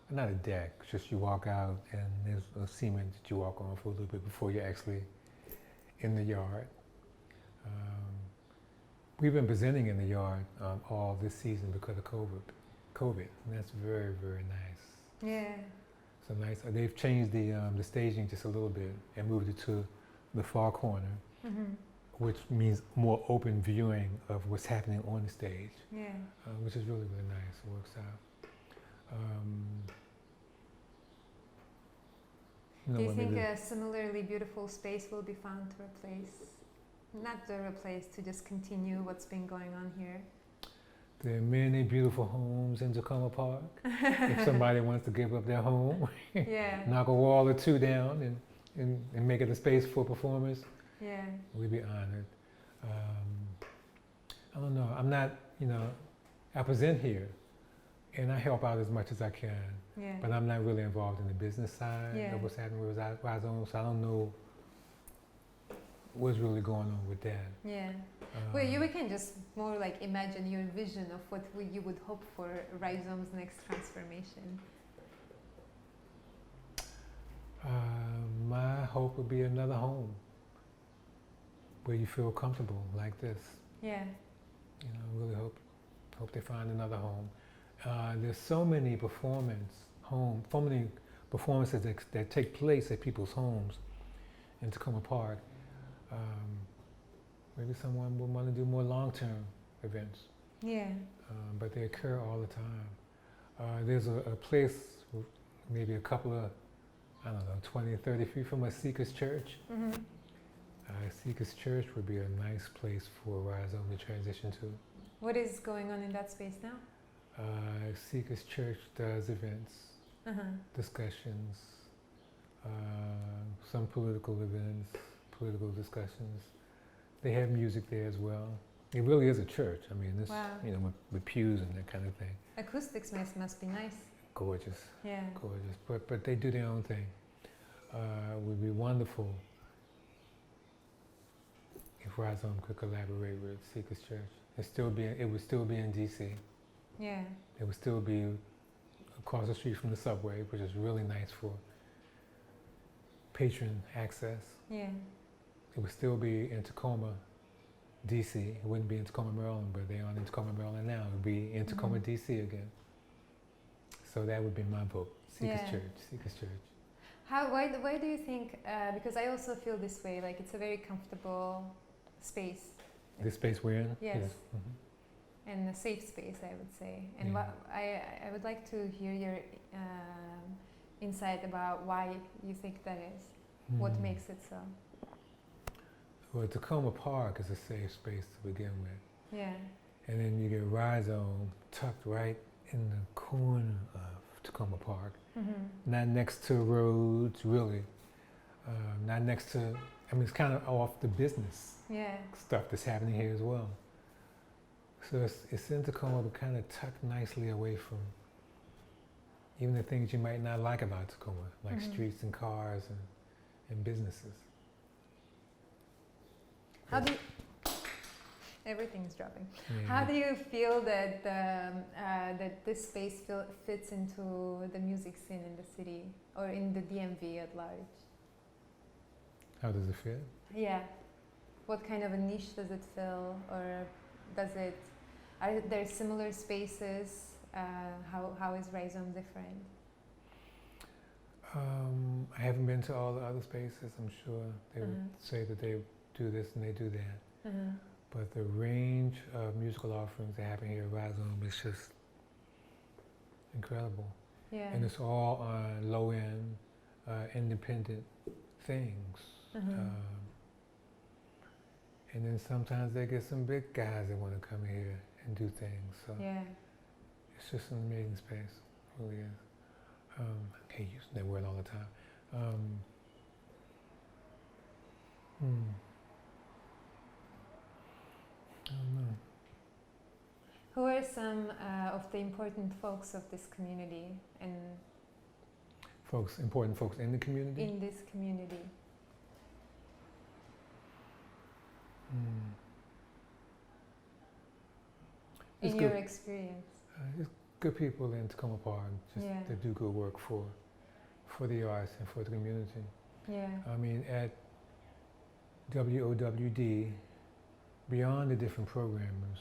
Not a deck, it's just you walk out and there's a cement that you walk on for a little bit before you're actually in the yard. We've been presenting in the yard all this season because of COVID, and that's very, very nice. Yeah. So nice. They've changed the staging just a little bit and moved it to the far corner, which means more open viewing of what's happening on the stage. Yeah. Which is really, really nice. It works out. Do you think a similarly beautiful space will be found to replace, to just continue what's been going on here? There are many beautiful homes in Takoma Park. If somebody wants to give up their home, Yeah. knock a wall or two down and make it a space for performers, Yeah. we'd be honored. I don't know. I'm not, I present here, and I help out as much as I can. Yeah. But I'm not really involved in the business side Yeah. of what's happening with Rhizome, so I don't know what's really going on with that. Yeah. Well, we can just more like imagine your vision of what you would hope for Rhizome's next transformation. My hope would be another home where you feel comfortable like this. Yeah. I really hope they find another home. There's so many performances that take place at people's homes in Takoma Park. Maybe someone will want to do more long-term events. Yeah. But they occur all the time. There's a place, maybe a couple of, 20 or 30 feet from a Seekers Church. Mm-hmm. Seekers Church would be a nice place for Rhizome to transition to. What is going on in that space now? Seekers Church does events, discussions, some political events, political discussions. They have music there as well. It really is a church. I mean, this, Wow. with pews and that kind of thing. Acoustics must be nice. Gorgeous, Yeah. gorgeous. But they do their own thing. It would be wonderful if Rhizome could collaborate with Seekers Church. It would still be in DC. Yeah. It would still be across the street from the subway, which is really nice for patron access. Yeah. It would still be in Takoma, DC. It wouldn't be in Takoma, Maryland, but they aren't in Takoma, Maryland now. It would be in Takoma, DC again. So that would be my vote. Seekers Church. Why do you think, because I also feel this way, like it's a very comfortable space. This space we're in? Yes. Mhm. And a safe space, I would say. And Yeah. I would like to hear your insight about why you think that is. What makes it so? Well, Takoma Park is a safe space to begin with. Yeah. And then you get Rhizome tucked right in the corner of Takoma Park. Not next to roads, really. Not next to, it's kind of off the business Yeah. stuff that's happening here as well. So it's in Takoma, but kind of tucked nicely away from even the things you might not like about Takoma, like streets and cars and businesses. How do you, everything's dropping. Yeah. How do you feel that that this space fits into the music scene in the city or in the DMV at large? How does it fit? Yeah. What kind of a niche does it fill, or are there similar spaces? How is Rhizome different? I haven't been to all the other spaces. I'm sure they would say that they do this and they do that. But the range of musical offerings that happen here at Rhizome is just incredible. Yeah. And it's all on low-end, independent things. And then sometimes they get some big guys that want to come here and do things. So Yeah. it's just an amazing space. It really is. I hate using that word all the time. I don't know. Who are some of the important folks of this community and Important folks in the community? in this community? It's In good. your experience? Just good people in Takoma Park, just Yeah. that do good work for the arts and for the community. Yeah. I mean, at WOWD, beyond the different programmers,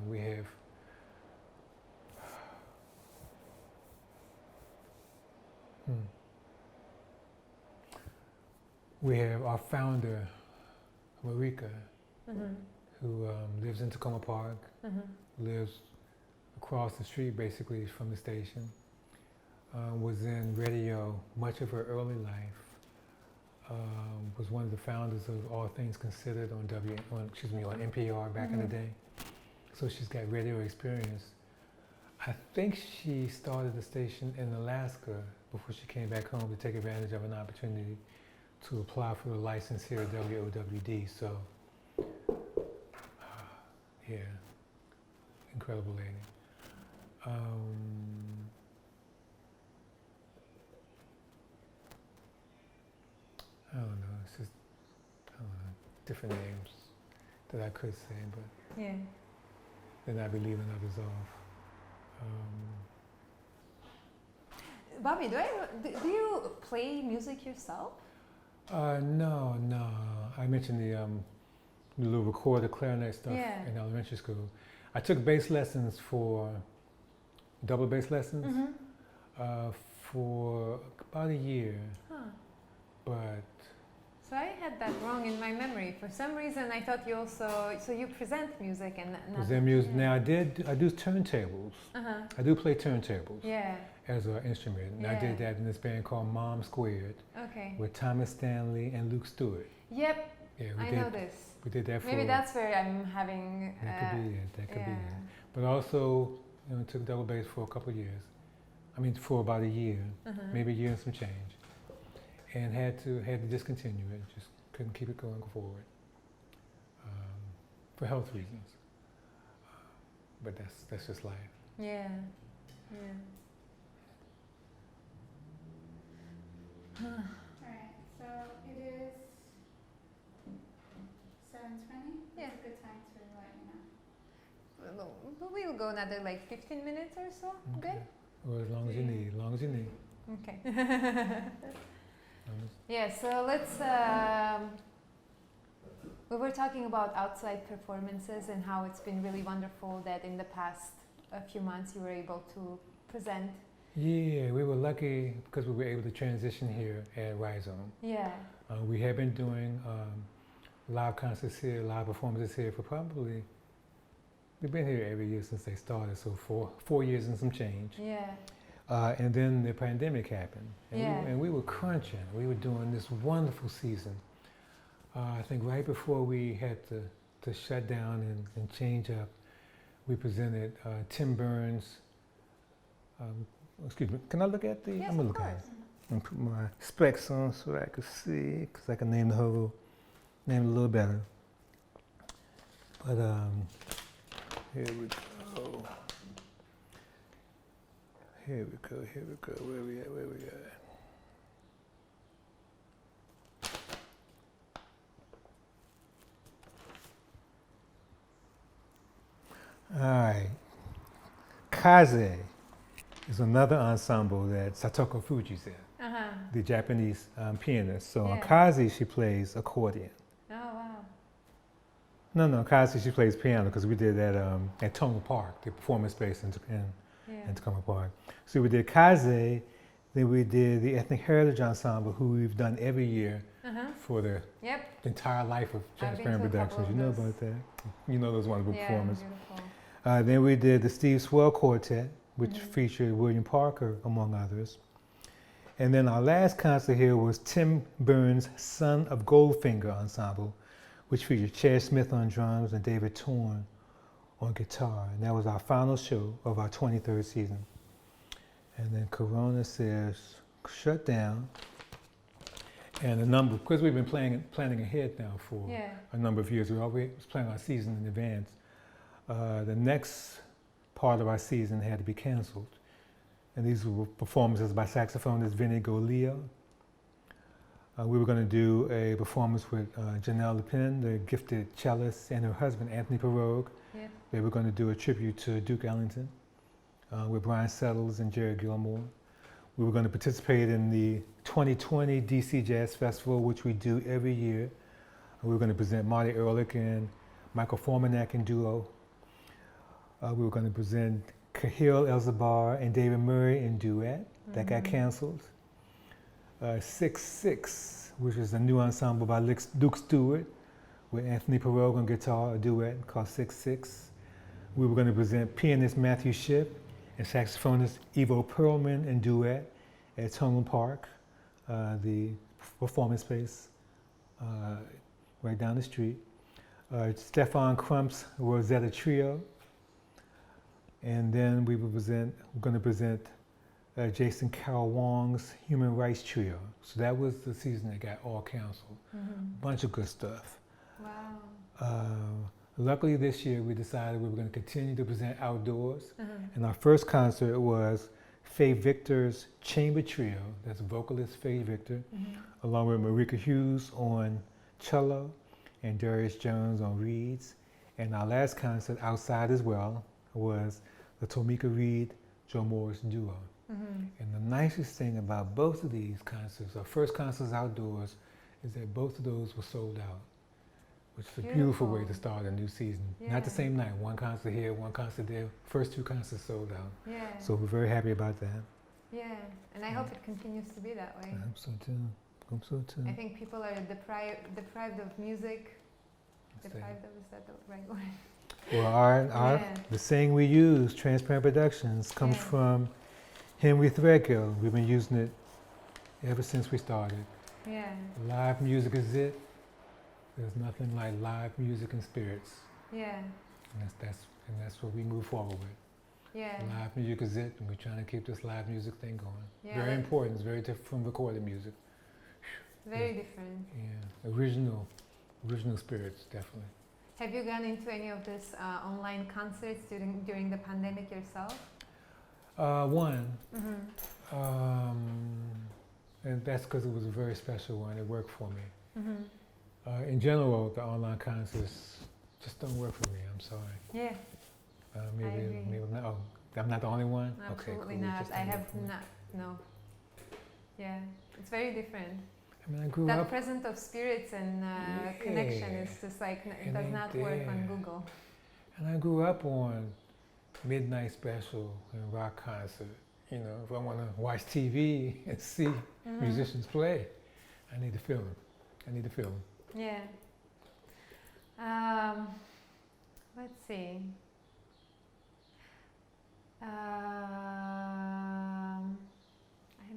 we have our founder, Marika, who lives in Takoma Park, lives across the street basically from the station, was in radio much of her early life, was one of the founders of All Things Considered on NPR back in the day. So she's got radio experience. I think she started the station in Alaska before she came back home to take advantage of an opportunity to apply for the license here at WOWD. So Yeah, incredible lady. I don't know, it's just different names that I could say, but Yeah. then I'd be leaving others off. Bobby, do you play music yourself? No. I mentioned the little recorder clarinet stuff Yeah. in elementary school. I took bass lessons double bass lessons for about a year, but So I had that wrong in my memory. For some reason, I thought you also, so you present music and not. present music. Now I do turntables. I do play turntables Yeah. as an instrument, and I Yeah. did that in this band called Mom Squared Okay. with Thomas Stanley and Luke Stewart. Yep. Yeah, I know this. We did that for. Maybe that's where I'm having. That could be it. That could be yeah. it. But also, took double bass for a couple of years. I mean, for about a year, maybe a year and some change, and had to discontinue it. Just couldn't keep it going forward for health reasons. But that's just life. Yeah. Yeah. Alright, so it is 7:20? Yeah. It's a good time to let you know. We'll go another like 15 minutes or so. Good? Or as long as you need. As long as you need. Okay. Yeah, so let's. We were talking about outside performances and how it's been really wonderful that in the past few months you were able to present. Yeah, we were lucky because we were able to transition here at Rhizome. Yeah. We have been doing live concerts here, live performances here for probably, we've been here every year since they started, so 4 years and some change. Yeah. And then the pandemic happened, and we were crunching. We were doing this wonderful season. I think right before we had to shut down and change up, we presented Tim Burns. Excuse me, can I look at the? Yes, I'm gonna of look at course. it and put my specs on so I can see, because I can name the whole, name it a little better. But here we go. Here we go. Where we at? All right. Kaze is another ensemble that Satoko Fuji's in, the Japanese pianist. So on Yeah. Kaze, she plays accordion. Oh, wow. No, Kaze, she plays piano because we did that at Takoma Park, the performance space in Takoma Park. So we did Kaze, then we did the Ethnic Heritage Ensemble, who we've done every year for the entire life of Transparent Productions. You know about that? You know those wonderful performers. Beautiful. Then we did the Steve Swell Quartet, which featured William Parker, among others. And then our last concert here was Tim Burns' Son of Goldfinger Ensemble, which featured Chad Smith on drums and David Torn on guitar. And that was our final show of our 23rd season. And then Corona says, shut down. And because we've been planning ahead now for a number of years, we always plan our season in advance. The next part of our season had to be canceled. And these were performances by saxophonist Vinny Goleo. We were going to do a performance with Janelle Lepin, the gifted cellist, and her husband, Anthony Pirogue. Yeah. They were going to do a tribute to Duke Ellington with Brian Settles and Jerry Gilmore. We were going to participate in the 2020 DC Jazz Festival, which we do every year. We were going to present Marty Ehrlich and Michael Formanek in duo. We were going to present Kahil Elzabar and David Murray in duet. That got canceled. 6-6, which is a new ensemble by Luke Stewart with Anthony Pirogue on guitar, a duet called 6-6. We were going to present pianist Matthew Shipp and saxophonist Ivo Perlman in duet at Takoma Park, the performance space right down the street. Stefan Crump's Rosetta Trio. And then we're going to present Jason Carroll Wong's Human Rights Trio. So that was the season that got all canceled. Bunch of good stuff. Wow. Luckily this year we decided we were going to continue to present outdoors. Uh-huh. And our first concert was Faye Victor's Chamber Trio, that's vocalist Faye Victor, along with Marika Hughes on cello and Darius Jones on reeds. And our last concert outside as well was the Tomika Reed Joe Morris duo. And the nicest thing about both of these concerts, our first concerts outdoors, is that both of those were sold out, which is a beautiful way to start a new season. Yeah. Not the same night, one concert here, one concert there. First two concerts sold out. Yeah. So we're very happy about that. Yeah, and I hope it continues to be that way. I hope so too. Hope so too. I think people are deprived of music. Deprived of, is that the right word? Well, the saying we use, Transparent Productions, comes from Henry Threadgill. We've been using it ever since we started. Yeah. Live music is it. There's nothing like live music and spirits. Yeah. And that's what we move forward with. Yeah. Live music is it, and we're trying to keep this live music thing going. Yeah, Very important. It's very different from recorded music. Very different. Yeah. Original spirits, definitely. Have you gone into any of these online concerts during the pandemic yourself? One. And that's because it was a very special one. It worked for me. In general, the online concerts just don't work for me. I'm sorry. Yeah. Maybe not. Oh, I'm not the only one? Absolutely okay, cool. not. Just I don't have work for me. not. No. Yeah, it's very different. I mean, I grew That up. presence of spirits and connection is just like it does not work on Google. And I grew up on Midnight Special and rock concert. You know, if I want to watch TV and see musicians play, I need to feel them. Yeah. Let's see. I'm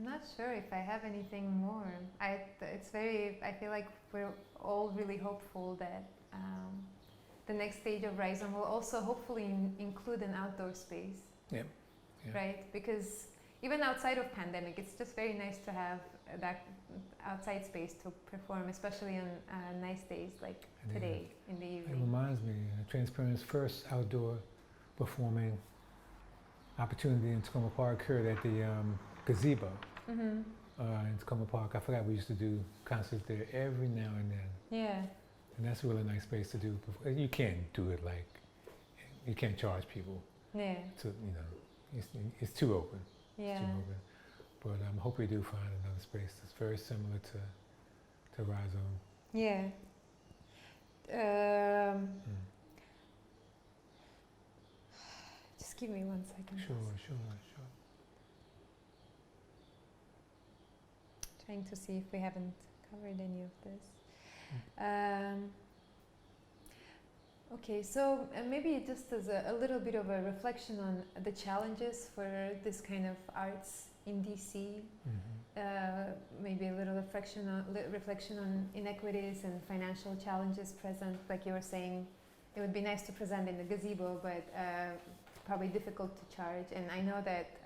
not sure if I have anything more. I feel like we're all really hopeful that the next stage of Rhizome will also hopefully include an outdoor space. Yeah. Right? Because even outside of pandemic, it's just very nice to have that outside space to perform, especially on nice days like today in the It evening. reminds me, Transparent's first outdoor performing opportunity in Takoma Park occurred at the gazebo in Takoma Park. I forgot we used to do concerts there every now and then. Yeah. And that's a really nice space to do. You can't do it like, you can't charge people Yeah. to, it's too open. Yeah. It's too open. But I hope we do find another space that's very similar to Rhizome. Yeah. Just give me 1 second. Sure. Trying to see if we haven't covered any of this. Okay, so maybe just as a little bit of a reflection on the challenges for this kind of arts in DC, maybe a little reflection on inequities and financial challenges present. Like you were saying, it would be nice to present in the gazebo, but probably difficult to charge. And I know that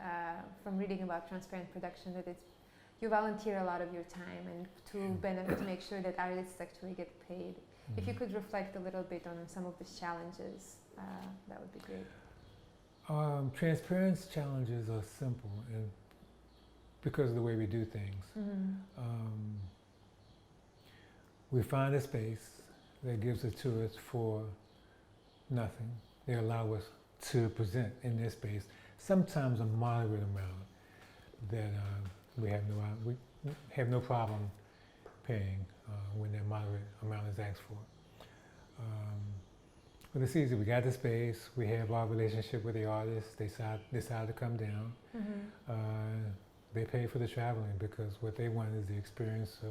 from reading about transparent production that you volunteer a lot of your time and to make sure that artists actually get paid. If you could reflect a little bit on some of these challenges, that would be great. Transparency challenges are simple, and because of the way we do things. We find a space that gives it to us for nothing. They allow us to present in this space, sometimes a moderate amount that we have no problem paying when that moderate amount is asked for. But it's easy. We got the space. We have our relationship with the artists. They decide to come down. They pay for the traveling because what they want is the experience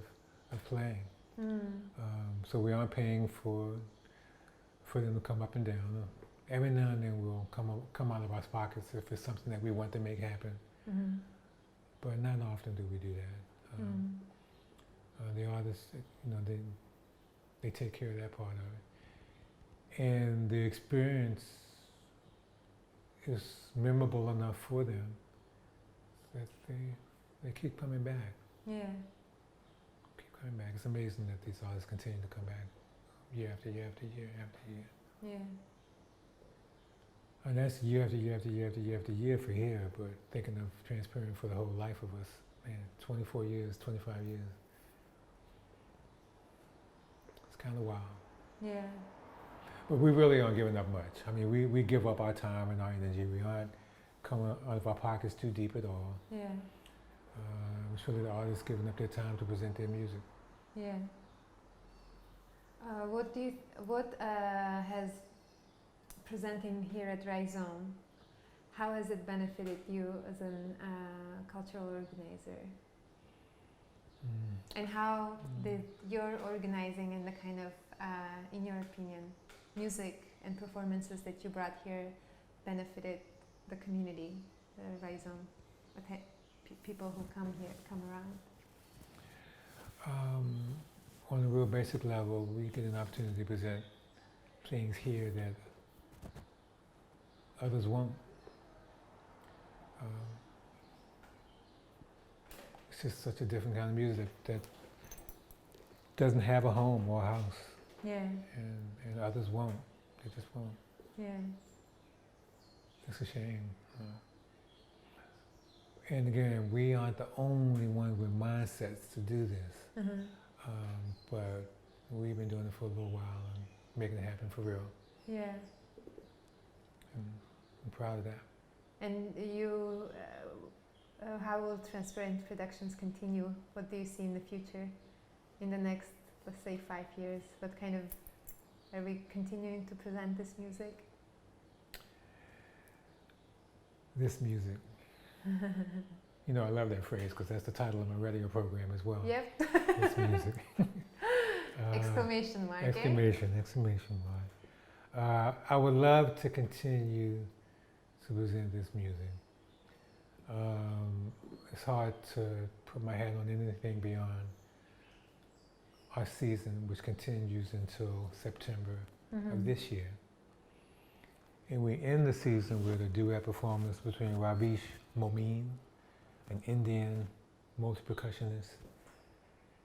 of playing. So we aren't paying for them to come up and down. Every now and then we'll come out of our pockets if it's something that we want to make happen. But not often do we do that. The artists, they take care of that part of it. And the experience is memorable enough for them that they keep coming back. Yeah. Keep coming back. It's amazing that these artists continue to come back year after year after year after year. Yeah. And that's year after year after year after year after year for here, but thinking of Transparent for the whole life of us, man, 24 years, 25 years. It's kind of wild. Yeah. But we really aren't giving up much. I mean, we give up our time and our energy. We aren't coming out of our pockets too deep at all. Yeah. It's really the artists giving up their time to present their music. Yeah. What has presenting here at Rhizome, how has it benefited you as a cultural organizer? And how did your organizing and the kind of, in your opinion, music and performances that you brought here benefited the community, the Rhizome, people who come here, come around? On a real basic level, we get an opportunity to present things here that others won't. It's just such a different kind of music that doesn't have a home or a house. Yeah. And others won't. They just won't. Yeah. It's a shame. And again, we aren't the only ones with mindsets to do this. But we've been doing it for a little while and making it happen for real. Yeah. And I'm proud of that. And you, how will Transparent Productions continue? What do you see in the future? In the next, let's say, 5 years? What kind of, are we continuing to present this music? This music. You know, I love that phrase because that's the title of my radio program as well. Yep. This music. Exclamation mark. Exclamation mark. I would love to continue to present this music. It's hard to put my head on anything beyond our season, which continues until September of this year. And we end the season with a duet performance between Ravish Momin, an Indian multi-percussionist,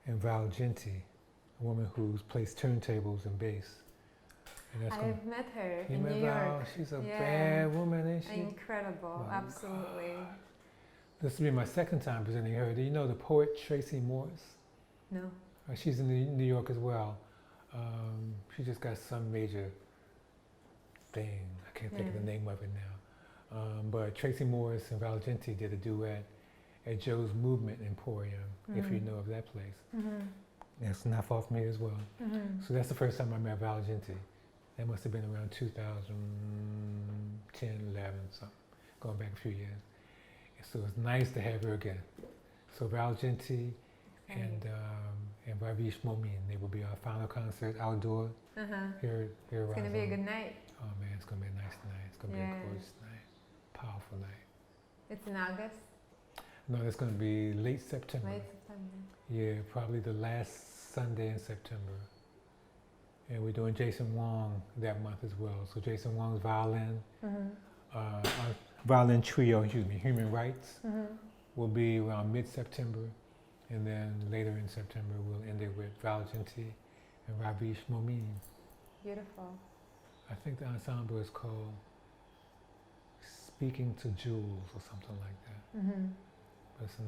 and Val Genti, a woman who's plays turntables and bass. And that's I've met her you in met New Val? York. She's a bad woman, ain't she? Incredible, Oh, absolutely. This will be my second time presenting her. Do you know the poet Tracy Morris? No. She's in New York as well. She just got some major thing. I can't think of the name of it now. But Tracy Morris and Val Genti did a duet at Joe's Movement Emporium, if you know of that place. It's not far from here as well. So that's the first time I met Val Genti. That must have been around 2010, 11, something, going back a few years. And so it's nice to have her again. So Val Genti and Ravish Momin, they will be our final concert outdoor here at It's going to be a Rhizome. good night. Oh man, it's going to be a nice night. It's going to be a gorgeous night. Powerful night. It's in August? No, it's going to be late September. Late September. Yeah, probably the last Sunday in September. And we're doing Jason Wong that month as well. So Jason Wong's violin, our violin trio, Human Rights, will be around mid-September. And then later in September, we'll end it with Val Genti and Ravish Momin. Beautiful. I think the ensemble is called Speaking to Jules or something like that. But it's a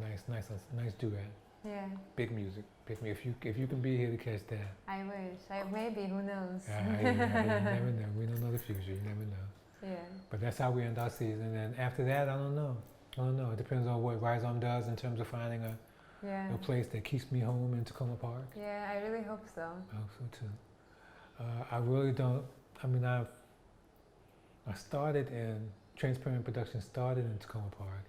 nice duet. Yeah. Big music. If you can be here to catch that. I wish. Maybe, who knows? You never know. We don't know the future. You never know. Yeah. But that's how we end our season. And after that, I don't know. It depends on what Rhizome does in terms of finding a place that keeps me home in Takoma Park. Yeah, I really hope so. I hope so too. I really don't. I mean, I started in Transparent Production. Started in Takoma Park.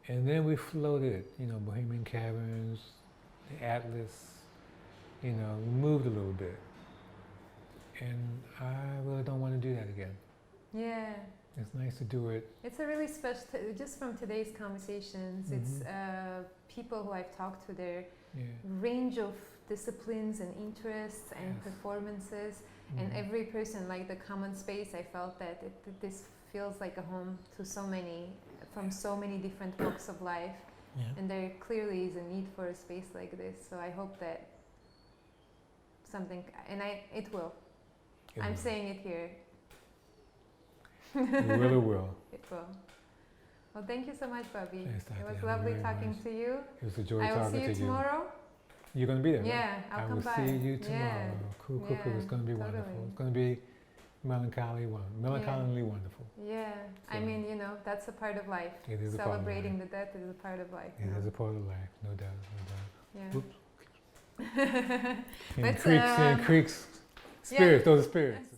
And then we floated, Bohemian Caverns, the Atlas, we moved a little bit. And I really don't want to do that again. Yeah. It's nice to do it. It's a really special, just from today's conversations, it's people who I've talked to, their range of disciplines and interests and performances. And every person, like the common space, I felt that this feels like a home to so many, from so many different walks of life. And there clearly is a need for a space like this. So I hope that something, it will. I'm saying it here. You will or will. It will. Well, thank you so much, Bobby. Thanks, It was Tatiana, lovely very talking much. to you. It was a joy I will talking see to you you. tomorrow. You're going to be there, right? Yeah, I'll I come will by. see you tomorrow. Yeah. Cool, cool, cool. It's going to be wonderful. Totally. It's going to be melancholy wonderful. Yeah, I So- mean, that's a part of life. It is a part of Celebrating life. the death is a part of life. It is a part of life, no doubt, no doubt. Yeah. Oops. Let's, And creeks, spirits, those are spirits.